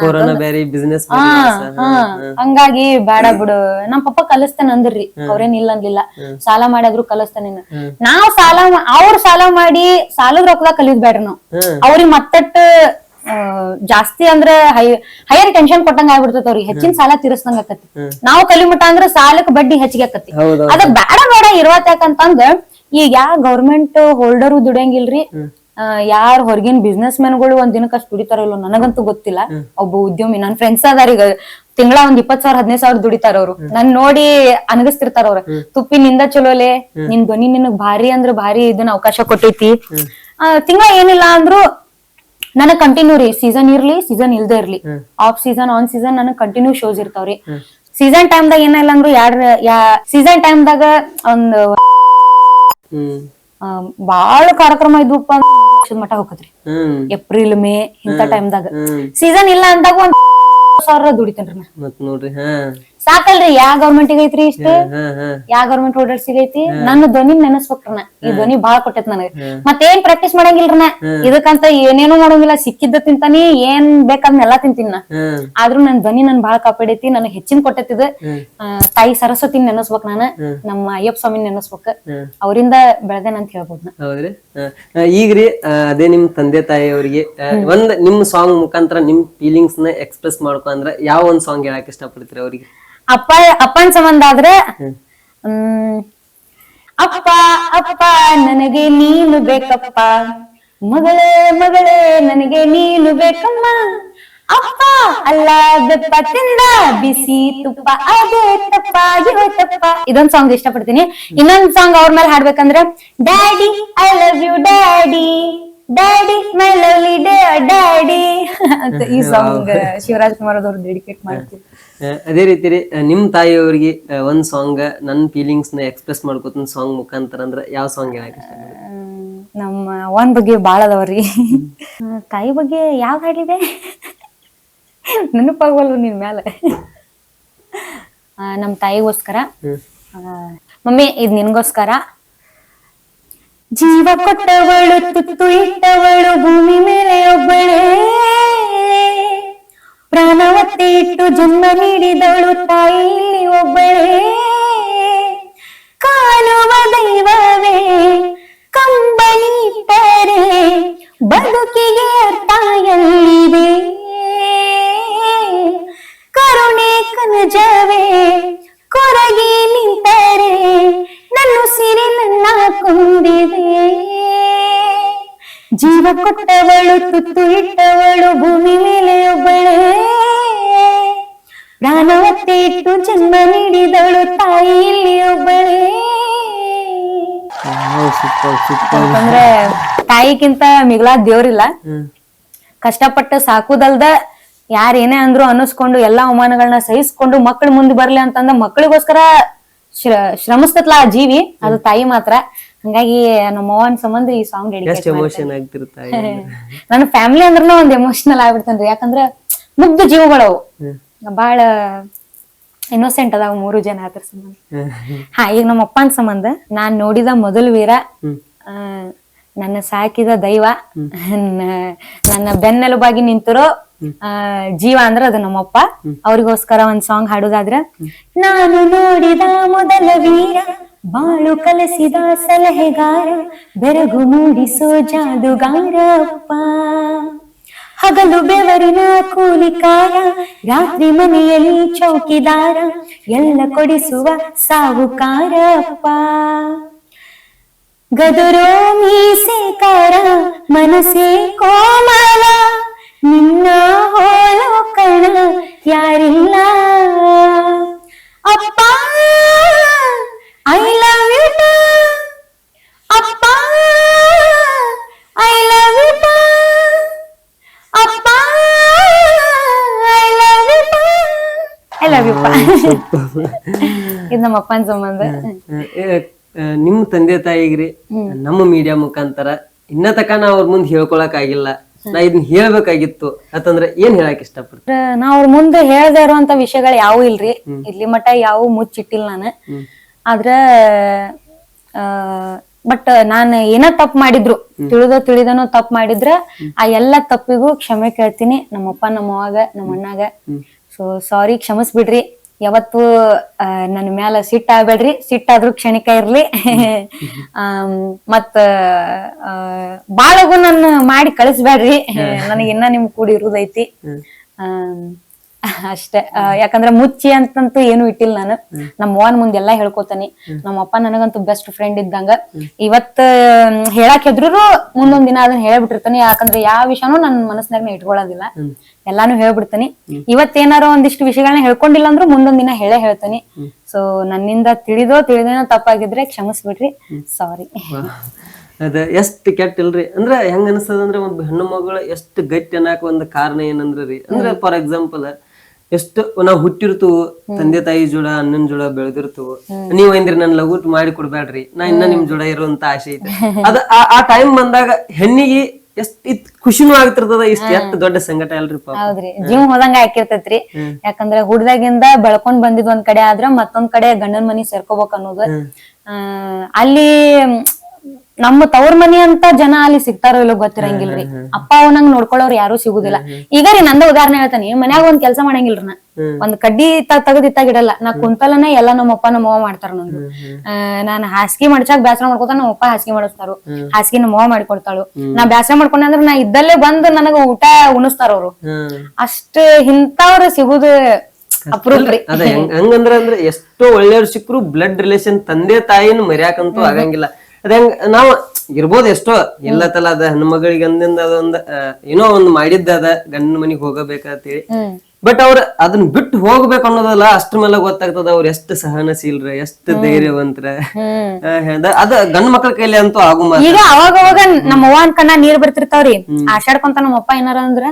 ಹಂಗಾಗಿ ಬೇಡ ಬಿಡು, ನಮ್ ಪಪ್ಪ ಕಲಿಸ್ತೇನೆ ಅಂದ್ರಿ, ಅವ್ರೇನ್ ಇಲ್ಲ ಅನ್ಲಿಲ್ಲ. ಸಾಲ ಮಾಡಿದ್ರು ಕಲಿಸ್ತೇನೆ. ನಾವ್ ಅವ್ರ ಸಾಲ ಮಾಡಿ ಸಾಲದ ರೊಕ್ಕದಾಗ ಕಲಿದ್ ಬೇಡ್ರಿ ನಾವ್. ಅವ್ರಿಗೆ ಮತ್ತಟ್ ಜಾಸ್ತಿ ಅಂದ್ರ ಹೈಯರ್ ಟೆನ್ಷನ್ ಕೊಟ್ಟಂಗ ಆಗ್ಬಿಡ್ತೈತಿ. ಅವ್ರಿಗೆ ಹೆಚ್ಚಿನ ಸಾಲ ತೀರಿಸ್ದಂಗ ಆಕತಿ. ನಾವು ಕಲಿಮುಟ್ಟ ಅಂದ್ರ ಸಾಲಕ್ ಬಡ್ಡಿ ಹೆಚ್ಚಿಗೆ ಆಕತಿ. ಅದ ಬೇಡ ಇರುವತ್ತಂತಂದ ಈಗ ಯಾ ಗೌರ್ಮೆಂಟ್ ಹೋಲ್ಡರು ದುಡಿಯಂಗಿಲ್ರಿ, ಯಾರ್ ಹೊರಗಿನ ಬಿಸ್ನೆಸ್ ಮ್ಯಾನ್ಗಳು ಒಂದ್ ದಿನಕ್ಕೆ ಅಷ್ಟು ದುಡಿತಾರ ಇಲ್ಲೋ ನನಗಂತೂ ಗೊತ್ತಿಲ್ಲ. ಒಬ್ಬ ಉದ್ಯಮಿ ನನ್ ಫ್ರೆಂಡ್ಸ್ ಅದಾರ, ಈಗ ತಿಂಗಳ ಒಂದ್ 20,000 15,000 ದುಡಿತಾರ ಅವ್ರು. ನನ್ ನೋಡಿ ಅನಗಸ್ತಿರ್ತಾರ ಅವ್ರ, ತುಪ್ಪಿ ನಿಂದ ಚಲೋಲೆ, ನಿನ್ ಧ್ವನಿ ನಿನಗ್ ಭಾರಿ ಅಂದ್ರ ಭಾರಿ ಇದನ್ನ ಅವಕಾಶ ಕೊಟ್ಟೈತಿ. ತಿಂಗಳ ಏನಿಲ್ಲ ಅಂದ್ರು ನನಗ್ ಕಂಟಿನ್ಯೂ ರೀ, ಸೀಸನ್ ಇರ್ಲಿ ಸೀಸನ್ ಇಲ್ದೇ ಇರ್ಲಿ, ಆಫ್ ಸೀಸನ್ ಆನ್ ಸೀಸನ್ ನನಗ್ ಕಂಟಿನ್ಯೂ ಶೋಸ್ ಇರ್ತಾವ್ರಿ. ಸೀಸನ್ ಟೈಮ್ದಾಗ ಏನಿಲ್ಲ ಅಂದ್ರು ಸೀಸನ್ ಟೈಮ್ದಾಗ ಒಂದ್ ಬಾಳ ಕಾರ್ಯಕ್ರಮ ಇದ್ವಪ್ಪ ಮಠ ಹೋಗತ್ರಿ. ಏಪ್ರಿಲ್ ಮೇ ಇಂತ ಟೈಮ್ದಾಗ. ಸೀಸನ್ ಇಲ್ಲ ಅಂದಾಗ 1,000 ದುಡಿತೇನ್ರಿ ನೋಡ್ರಿ. ಸಾಕಲ್ರಿ, ಯಾ ಗೌರ್ಮೆಂಟ್ ಐತ್ರಿ ಇಷ್ಟ, ಯಾ ಗೌರ್ಮೆಂಟ್ ಹೋಲ್ಡರ್ ಸಿಗೈತಿ. ನನ್ನ ಧ್ವನಿ ನೆನಸ್ಬೇಕ್ರನ, ಈ ಧ್ವನಿ ಬಾಳ ಕೊಟ್ಟೈತಿ ನನಗ. ಮತ್ತೇನ್ ಪ್ರಾಕ್ಟೀಸ್ ಮಾಡಂಗಿಲ್ರನ, ಇದಕ್ಕಂತ ಏನೇನು ಮಾಡಂಗಿಲ್ಲ, ಸಿಕ್ಕಿದ್ದ ತಿಂತಾನಿ, ಏನ್ ಬೇಕಾದ್ನೆಲ್ಲಾ ತಿಂತೀನಿ ನಾ. ಆದ್ರೂ ನನ್ ಧ್ವನಿ ನನ್ ಬಾಳ ಕಾಪಾಡೈತಿ, ನನಗ್ ಹೆಚ್ಚಿನ ಕೊಟ್ಟೈತಿದ. ತಾಯಿ ಸರಸ್ವತಿ ನೆನಸ್ಬೇಕ್ ನಾನ, ನಮ್ಮ ಅಯ್ಯಪ್ಪ ಸ್ವಾಮಿ ನೆನಸ್ಬೇಕ, ಅವರಿಂದ ಬೆಳೆದೇನಂತ ಹೇಳ್ಬೋದು. ಹೌದ್ರಿ. ಈಗ್ರಿ ಅದೇ ನಿಮ್ ತಂದೆ ತಾಯಿ ಅವ್ರಿಗೆ ಒಂದ್ ನಿಮ್ ಸಾಂಗ್ ಮುಖಾಂತರ ನಿಮ್ ಫೀಲಿಂಗ್ಸ್ ನ ಎಕ್ಸ್ಪ್ರೆಸ್ ಮಾಡ್ಕೊ ಅಂದ್ರ ಯಾವ ಒಂದ್ ಸಾಂಗ್ ಹೇಳಕ್ ಇಷ್ಟಪಡ್ತೀರಿ ಅವ್ರಿಗೆ? ಅಪ್ಪನ್ ಸಂಬಂಧ ಆದ್ರೆ ಅಪ್ಪ ಅಪ್ಪ ನನಗೆ ನೀನು ಬೇಕಪ್ಪ, ಮಗಳೇ ಮಗಳೇ ನನಗೆ ನೀನು ಬೇಕಮ್ಮ, ಅಪ್ಪ ಅಲ್ಲ ಬೆಪ್ಪ ತಿಂದ ಬಿಸಿ ತುಪ್ಪ ಅದೇ ತಪ್ಪ ಇವತ್ತಪ್ಪ. ಇದೊಂದ್ ಸಾಂಗ್ ಇಷ್ಟಪಡ್ತೀನಿ. ಇನ್ನೊಂದ್ ಸಾಂಗ್ ಅವ್ರ ಮೇಲೆ ಹಾಡ್ಬೇಕಂದ್ರೆ daddy I love you daddy, daddy my lovely daddy ಅಂತ ಈ ಸಾಂಗ್ ಶಿವರಾಜ್ ಕುಮಾರ್ ಅವ್ರು ಡೆಡಿಕೇಟ್ ಮಾಡ್ತೀವಿ. ಅದೇ ರೀತಿ ರೀ ನಿಮ್ ತಾಯಿಯವ್ರಿಗೆ ಒಂದ್ ಸಾಂಗ್ ನನ್ ಫೀಲಿಂಗ್ಸ್ ನ ಎಕ್ಸ್ಪ್ರೆಸ್ ಮಾಡ್ಕೋತ ಸಾಂಗ್ ಮುಖಾಂತರ ಅಂದ್ರ ಯಾವ ಸಾಂಗ್ ಹೇಳಕ್ ಇಷ್ಟ? ನಮ್ಮ ಅವನ್ ಬಗ್ಗೆ ಬಾಳ ಅದಾವ್ರಿ. ತಾಯಿ ಬಗ್ಗೆ ಯಾವ ಹಾಡಿದೆ ನೆನಪಾಗವಲ್ವ ನಿನ್ ಮ್ಯಾಲ. ನಮ್ ತಾಯಿಗೋಸ್ಕರ, ಮಮ್ಮಿ ಇದ್ ನಿನ್ಗೋಸ್ಕರ. ಜೀವ ಕೊಟ್ಟವಳು ತುತ್ತು ಇಟ್ಟವಳು ಭೂಮಿ ಮೇಲೆ ಒಬ್ಬಳೇ, ಪ್ರಾಣವತ್ತೆ ಇಟ್ಟು ಜನ್ಮ ನೀಡಿದವಳು ತಾಯಿ ಒಬ್ಬಳೇ, ಕಾಣುವ ದೈವವೇ ಕಂಬನಿಟ್ಟರೆ ಬದುಕಿಗೆ ಅರ್ಥ ಎಲ್ಲಿದೆ, ಕರುಣೆ ಕನಜವೇ ಕೊರಗಿ ನಿಂತರೆ ನನ್ನ ಸಿರಿ ನನ್ನ ಕೊಂದಿದೆ, ಜೀವ ಕೊಟ್ಟವಳು ತುತ್ತು ಇಟ್ಟವಳು ಭೂಮಿ ಮೇಲೆ ಒಬ್ಬಳೇ, ಪ್ರಾಣವತ್ತೆ ಇಟ್ಟು ಜನ್ಮ ನೀಡಿದವಳು ತಾಯಿ ಇಲ್ಲಿ ಒಬ್ಬಳೇ. ಅಂದ್ರೆ ತಾಯಿಗಿಂತ ಮಿಗ್ಲಾದ ದೇವ್ರಿಲ್ಲ. ಕಷ್ಟಪಟ್ಟು ಸಾಕುದಲ್ದ ಯಾರ್ ಏನೇ ಅಂದ್ರು ಅನ್ನಿಸ್ಕೊಂಡು ಎಲ್ಲಾ ಅವಮಾನಗಳನ್ನ ಸಹಿಸ್ಕೊಂಡು ಮಕ್ಳು ಮುಂದೆ ಬರ್ಲಿ ಅಂತಂದ ಮಕ್ಕಳಿಗೋಸ್ಕರ ಶ್ರಮಿಸ್ತತ್ಲ ಆ ಜೀವಿ, ಅದು ತಾಯಿ ಮಾತ್ರ. ಹಂಗಾಗಿ ನಮ್ಮ ಅವ್ವನ್ ಸಂಬಂಧ ಈ ಸಾಂಗ್ ಡೆಡಿಕೇಟ್ ಮಾಡ್ತೀನಿ. ನನ್ನ ಫ್ಯಾಮಿಲಿ ಅಂದ್ರೂ ಒಂದ್ ಎಮೋಷನಲ್ ಆಗ್ಬಿಡ್ತೇನ್ರಿ, ಯಾಕಂದ್ರ ಮುಗ್ಧ ಜೀವಗಳವು, ಬಾಳ ಇನ್ನೋಸೆಂಟ್ ಅದಾವ 3 ಜನ ಅದ್ರ ಸಂಬಂಧ. ಈಗ ನಮ್ಮ ಅಪ್ಪನ ಸಂಬಂಧ, ನಾನ್ ನೋಡಿದ ಮೊದಲ ವೀರ, ನನ್ನ ಸಾಕಿದ ದೈವ, ನನ್ನ ಬೆನ್ನೆಲುಬಾಗಿ ನಿಂತಿರೋ ಜೀವ ಅಂದ್ರ ಅದು ನಮ್ಮಪ್ಪ. ಅವ್ರಿಗೋಸ್ಕರ ಒಂದ್ ಸಾಂಗ್ ಹಾಡುದಾದ್ರ, ನಾನು ನೋಡಿದ ಮೊದಲ ವೀರ, ಬಾಳು ಕಲಿಸಿದ ಸಲಹೆಗಾರ, ಬೆರಗು ಮೂಡಿಸೋ ಜಾದುಗಾರ ಅಪ್ಪ, ಹಗಲು ಬೆವರಿನ ಕೂಲಿಕಾರ, ರಾತ್ರಿ ಮನೆಯಲ್ಲಿ ಚೌಕಿದಾರ, ಎಲ್ಲ ಕೊಡಿಸುವ ಸಾಹುಕಾರ ಅಪ್ಪ, ಗದುರೋ ಮೀಸೆಕಾರ ಮನಸ್ಸೇ ಕೋಮಲ, ನಿನ್ನ ಹೋಲೋ ಕಣ ಯಾರಿಲ್ಲ, ಅಪ್ಪ ಐ ಲವ್ ಯು ಅಪ್ಪ, ಐ ಲವ್ ಯು ಅಪ್ಪ, I love I love you ಇದು ನಮ್ಮ ಅಪ್ಪನ ಸಂಬಂಧ. ನಿಮ್ ತಂದೆ ತಾಯಿಗ್ರಿ ನಮ್ಮ ಮೀಡಿಯಾ ಮುಖಾಂತರ ಇನ್ನ ತಕ ನಾ ಅವ್ರ ಮುಂದ್ ಹೇಳ್ಕೊಳಕ್ ಆಗಿಲ್ಲ, ನಾ ಇದನ್ನ ಹೇಳ್ಬೇಕಾಗಿತ್ತು ಅಂತಂದ್ರೆ ಏನ್ ಹೇಳಕ್ ಇಷ್ಟಪಡ್ತೀನಿ? ನಾ ಅವ್ರ ಮುಂದೆ ಹೇಳ್ದೆ ಇರುವಂತ ವಿಷಯಗಳು ಯಾವು ಇಲ್ರಿ, ಇಲ್ಲಿ ಮಟ ಯಾವ ಮುಚ್ಚಿಟ್ಟಿಲ್ಲ ನಾನು. ಆದ್ರ ಬಟ್ ನಾನ್ ಏನ ತಪ್ಪು ಮಾಡಿದ್ರು, ತಿಳಿದನೋ ತಪ್ಪು ಮಾಡಿದ್ರ ಆ ಎಲ್ಲಾ ತಪ್ಪಿಗೂ ಕ್ಷಮೆ ಕೇಳ್ತೀನಿ ನಮ್ಮಪ್ಪ ನಮ್ಮವ್ವಾಗ ನಮ್ಮ ಅಣ್ಣಾಗ. So sorry, ಕ್ಷಮಿಸ್ಬಿಡ್ರಿ. ಯಾವತ್ತು ನನ್ ಮ್ಯಾಲ ಸಿಟ್ಟ ಆಗ್ಬೇಡ್ರಿ, ಸಿಟ್ಟಾದ್ರೂ ಕ್ಷಣಿಕ ಇರ್ಲಿ. ಮತ್ತ ಬಾಳಗು ನನ್ನ ಮಾಡಿ ಕಳಿಸ್ಬೇಡ್ರಿ, ನನಗೆ ಇನ್ನ ನಿಮ್ ಕೂಡಿ ಇರುದೈತಿ ಅಷ್ಟೇ. ಯಾಕಂದ್ರ ಮುಚ್ಚಿ ಅಂತಂತೂ ಏನು ಇಟ್ಟಿಲ್ಲ ನಾನು. ನಮ್ಮ ಅವ್ವನ್ ಮುಂದೆಲ್ಲಾ ಹೇಳ್ಕೊತಾನಿ. ನಮ್ಮಪ್ಪ ನನಗಂತೂ ಬೆಸ್ಟ್ ಫ್ರೆಂಡ್ ಇದ್ದಂಗ. ಇವತ್ ಹೇಳಕ್ ಹೆದ್ರೂ ಮುಂದೊಂದ್ ದಿನ ಅದನ್ನ ಹೇಳ್ಬಿಟ್ಟಿರ್ತಾನೆ. ಯಾಕಂದ್ರೆ ಯಾವ ವಿಷಯನೂ ನನ್ ಮನಸ್ನಾಗ ನಾ ಇಟ್ಕೊಳ್ಳೋದಿಲ್ಲ, ಎಲ್ಲಾನು ಹೇಳ್ಬಿಡ್ತಾನಿ. ಇವತ್ತೇನಾರ ಒಂದಿಷ್ಟು ವಿಷಯಗಳನ್ನ ಹೇಳ್ಕೊಂಡಿಲ್ಲ ಅಂದ್ರೂ ಮುಂದೊಂದ್ ದಿನ ಹೇಳ್ತಾನಿ. ಸೊ ನನ್ನಿಂದ ತಿಳಿದೇನೋ ತಪ್ಪಾಗಿದ್ರೆ ಕ್ಷಮಿಸ್ಬಿಡ್ರಿ, ಸಾರಿ. ಅದ ಎಷ್ಟ್ ಕೆಟ್ಟ ಇಲ್ರಿ. ಅಂದ್ರ ಹೆಂಗ ಅನಸ್ತದ ಅಂದ್ರೆ ಒಂದ್ ಹೆಣ್ಣು ಮಗಳು ಎಷ್ಟ್ ಗಟ್ಟಿ ಅನ್ನಕ್ ಒಂದ್ ಕಾರಣ ಏನಂದ್ರಿ, ಅಂದ್ರೆ ಫಾರ್ ಎಕ್ಸಾಂಪಲ್ ಎಷ್ಟು ನಾವ್ ಹುಟ್ಟಿರ್ತವು, ತಂದೆ ತಾಯಿ ಜೋಡ ಅಣ್ಣನ್ ಜೋಡ ಬೆಳೆದಿರ್ತವು. ನೀವ್ ಏನ್ರಿ ನನ್ ಲಘುಟ್ ಮಾಡಿ ಕೊಡ್ಬೇಡ್ರಿ, ನಾ ಇನ್ನ ನಿಮ್ ಜೋಡ ಇರುವಂತ ಆಸೆ ಐತೆ. ಅದ ಆ ಟೈಮ್ ಬಂದಾಗ ಹೆಣ್ಣಿಗೆ ಎಷ್ಟ್ ಖುಷಿನೂ ಆಗ್ತಿರ್ತದ. ಇಷ್ಟ ಎಷ್ಟ್ ದೊಡ್ಡ ಸಂಕಟ ಅಲ್ರಿ ಪಾಪ. ಹೌದ್ರಿ, ಜೀವ ಹೋದಂಗ ಹಾಕಿರ್ತೈತ್ರಿ. ಯಾಕಂದ್ರ ಹುಡ್ದಾಗಿಂದ ಬೆಳ್ಕೊಂಡ್ ಬಂದಿದ್ ಒಂದ್ ಕಡೆ ಆದ್ರ ಮತ್ತೊಂದ್ ಕಡೆ ಗಂಡನ್ ಮನಿ ಸೇರ್ಕೋಬೇಕ್ ಅನ್ನೋದು. ಅಲ್ಲಿ ನಮ್ಮ ತವ್ರ ಮನಿ ಅಂತ ಜನ ಅಲ್ಲಿ ಸಿಗ್ತಾರೋ ಇಲ್ಲೋ ಗೊತ್ತಿರಂಗಿಲ್ರಿ. ಅಪ್ಪ ಅವನಂಗ್ ನೋಡ್ಕೊಳ್ಳೋರು ಯಾರು ಸಿಗುದಿಲ್ಲ. ಈಗ ರೀ ನಂದ ಉದಾಹರಣೆ ಹೇಳ್ತಾನಿ. ಮನ್ಯಾಗ ಒಂದ್ ಕೆಲ್ಸ ಮಾಡಂಗಿಲ್ರಿ ನಾ. ಒಂದ್ ಕಡ್ಡಿ ತೆಗದಿತ್ತಾಗಿಡಲ್ಲ ನಾ. ಕುಂತಲನೇ ಎಲ್ಲಾ ನಮ್ಮಪ್ಪ ನಮ್ಮವ್ವ ಮಾಡ್ತಾರ ನಂದು. ನಾನ್ ಹಾಸಿಗೆ ಮಡ್ಚಾಕ್ ಬ್ಯಾಸರ ಮಾಡ್ಕೊತ ನಮ್ಮಪ್ಪ ಹಾಸಿಗೆ ಮಾಡಿಸ್ತಾರು, ಹಾಸಿಗೆ ನಮ್ಮವ್ವ ಮಾಡಿಕೊಡ್ತಾಳು. ನಾ ಬ್ಯಾಸರ ಮಾಡ್ಕೊಂಡೆ ಅಂದ್ರ ನಾ ಇದ್ದಲ್ಲೇ ಬಂದ್ ನನಗ ಊಟ ಉಣಿಸ್ತಾರ ಅವ್ರು. ಅಷ್ಟ ಇಂಥವ್ರು ಸಿಗುದು ಅಪ್ರೂಪ್ರಿ. ಅದ ಹಂಗಂದ್ರ ಅಂದ್ರೆ ಎಷ್ಟೋ ಒಳ್ಳೆಯವ್ರು ಸಿಕ್ಕರು ಬ್ಲಡ್ ರಿಲೇಷನ್ ತಂದೆ ತಾಯಿನ ಮರ್ಯಾಕಂತೂ ಆಗಂಗಿಲ್ಲ. ಅದ ಹೆಂಗ ನಾವ್ ಇರ್ಬೋದ್ ಎಷ್ಟೋ ಇಲ್ಲತ್ತಲ್ಲ, ಅದ ಹೆಣ್ಮಗಳಿಗೆ ಅಂದಿಂದ ಅದೊಂದ್ ಏನೋ ಒಂದ್ ಮಾಡಿದ್ದ ಅದ ಗಂಡನ ಮನಿಗ್ ಹೋಗಬೇಕಂತೇಳಿ. ಬಟ್ ಅವ್ರ ಅದನ್ನ ಬಿಟ್ಟು ಹೋಗ್ಬೇಕು ಅನ್ನೋದಲ್ಲ, ಅಷ್ಟ್ರ ಮೇಲೆ ಗೊತ್ತಾಗ್ತದ ಅವ್ರ ಎಷ್ಟ್ ಸಹನಶೀಲ್ರ, ಎಷ್ಟ್ ಧೈರ್ಯವಂತರ. ಅದ ಗಂಡ್ ಮಕ್ಳ ಕೈಲಿ ಅಂತೂ ಆಗು. ಈಗ ಅವಾಗ ನಮ್ಮ ಅವ್ವ ಅನ್ಕನ ನೀರ್ ಬರ್ತಿರ್ತಾವ್ರಿ. ಆಶಾಡ್ಕೊಂತ ನಮ್ಮಪ್ಪ ಏನಾರ ಅಂದ್ರ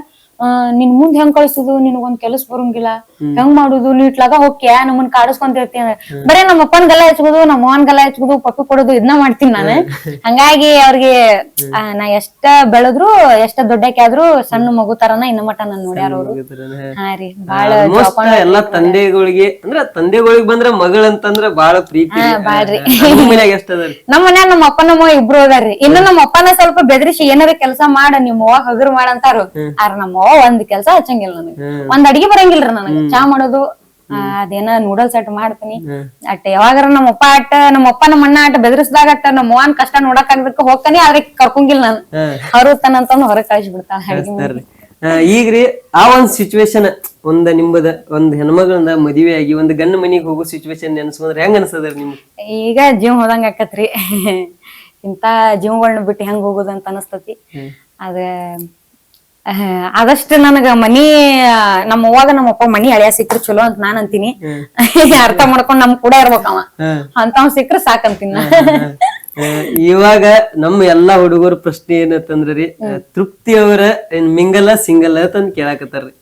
ನಿನ್ ಮುಂದ್ ಹೆಂಗ್ ಕಳ್ಸುದು, ನಿನಗೊಂದ್ ಕೆಲಸ ಬರಂಗಿಲ್ಲ, ಹೆಂಗ್ ಮಾಡುದು, ನೀ ಇಟ್ಲಾಗ ಹೋಗ್ಯ ನಮ್ಮನ್ ಕಾಡಿಸ್ಕೊಂತಿರ್ತಿ ಅಂದ್ರೆ ಬರೇ ನಮ್ಮ ಅಪ್ಪನ್ ಗಲ್ಲ ಹಚ್ಗುದು, ನಮ್ಮ ಅವ್ವನ್ ಗಲ್ಲ ಹಚ್ಗುದು, ಪಪ್ಪಿ ಕೊಡುದು ಇದನ್ನ ಮಾಡ್ತೀನಿ ನಾನು. ಹಂಗಾಗಿ ಅವ್ರಿಗೆ ನಾ ಎಷ್ಟ ಬೆಳೆದ್ರು ಎಷ್ಟ ದೊಡ್ಡಕ್ಕೆ ಆದ್ರೂ ಸಣ್ಣ ಮಗು ತರನ ಇನ್ನ ಮಟ ನನ್ ನೋಡ್ಯಾರ ಅವ್ರು. ಹಾ ರೀ, ಬಾಳ ಎಲ್ಲಾ ತಂದೆಗಳಿಗೆ ಅಂದ್ರ ತಂದೆಗಳಿಗೆ ಬಂದ್ರ ಮಗಳಂತಂದ್ರ ಬಾಳ ಪ್ರೀತಿ. ಬಾಳ್ರಿ. ನಮ್ಮ ಮನ್ಯಾಗ ನಮ್ಮ ಅಪ್ಪ ನಮ್ಮ ಇಬ್ರು ಅದಾರ್ರಿ. ಇನ್ನು ನಮ್ಮ ಅಪ್ಪನ ಸ್ವಲ್ಪ ಬೆದರಿಸಿ ಏನಾರ ಕೆಲಸ ಮಾಡ, ನಿಮ್ಮ ಅವ್ವ ಹಗರು ಮಾಡಂತಾರು. ಆರ ನಮ್ಮ ಅವ್ವ ಒಂದ್ ಕೆಲ್ಸ ಹಚ್ಚಂಗಿಲ್ಲ ನನಗೆ. ಒಂದ್ ಅಡಿಗೆ ಬರಂಗಿಲ್ರಿ ನನಗ. ಚಾ ಮಾಡೋದು, ಅದೇನ ನೂಡಲ್ಸ್ ಅಟ್ ಮಾಡ್ತೀನಿ ಅಟ್. ಯಾವಾಗಾರ ನಮ್ಮಪ್ಪ ನಮ್ಮ ಅಣ್ಣ ಆಟ ಬೆದರಿಸಿದಾಗ ಅಟ್ಟ ನಮ್ಮ ಅವ್ವನ್ ಕಷ್ಟ ನೋಡಕ್ ಆಗ್ಬೇಕು ಹೋಗ್ತಾನೆ. ಆದ್ರೆ ಕರ್ಕೊಂಗಿಲ್ಲ ನಾನು. ಹೊರತಾನಂತ ಹೊರಗ್ ಕಳ್ಸಿ ಬಿಡ್ತಾಳ ಅಡಿಗೆ. ಈಗ್ರಿ ಆ ಒಂದ್ ಸಿಚುವೇಶನ್, ನಿಂಬದ ಒಂದ್ ಹೆಣ್ಮಗಳನ್ನ ಮದುವೆ ಆಗಿ ಒಂದ್ ಗಂಡ ಮನಿಗ್ ಹೋಗೋ ಸಿಚುವೇಶನ್ ನೆನ್ಸ್ಕೊಂಡ್ರೆ ಹೆಂಗ ಅನ್ಸದ್ರಿ ನಿಮ್ಗೆ? ಈಗ ಜೀವ ಹೋದಂಗ ಆಕತ್ರಿ. ಇಂತ ಜೀವಗಳನ್ನ ಬಿಟ್ಟು ಹೆಂಗ್ ಹೋಗುದಂತ ಅನಸ್ತತಿ. ಅದ ಆದಷ್ಟು ನನಗ ಮನಿ ನಮ್ಮ ಅವ್ವಾಗ ನಮ್ಮಪ್ಪ ಮನಿ ಹಳೆಯ ಸಿಕ್ಕ್ರ ಚಲೋ ಅಂತ ನಾನ್ ಅಂತೀನಿ. ಅರ್ಥ ಮಾಡ್ಕೊಂಡ್ ನಮ್ ಕೂಡ ಇರ್ಬೇಕವ ಅಂತವ್ ಸಿಕ್ಕ್ರ ಸಾಕಂತೀನಿ. ಇವಾಗ ನಮ್ಮ ಎಲ್ಲಾ ಹುಡುಗರ ಪ್ರಶ್ನೆ ಏನಂತಂದ್ರಿ, ತೃಪ್ತಿ ಅವರ ಮಿಂಗಲ ಸಿಂಗಲ್ ಅಂತ ಕೇಳಾಕತ್ತಾರ್ರಿ.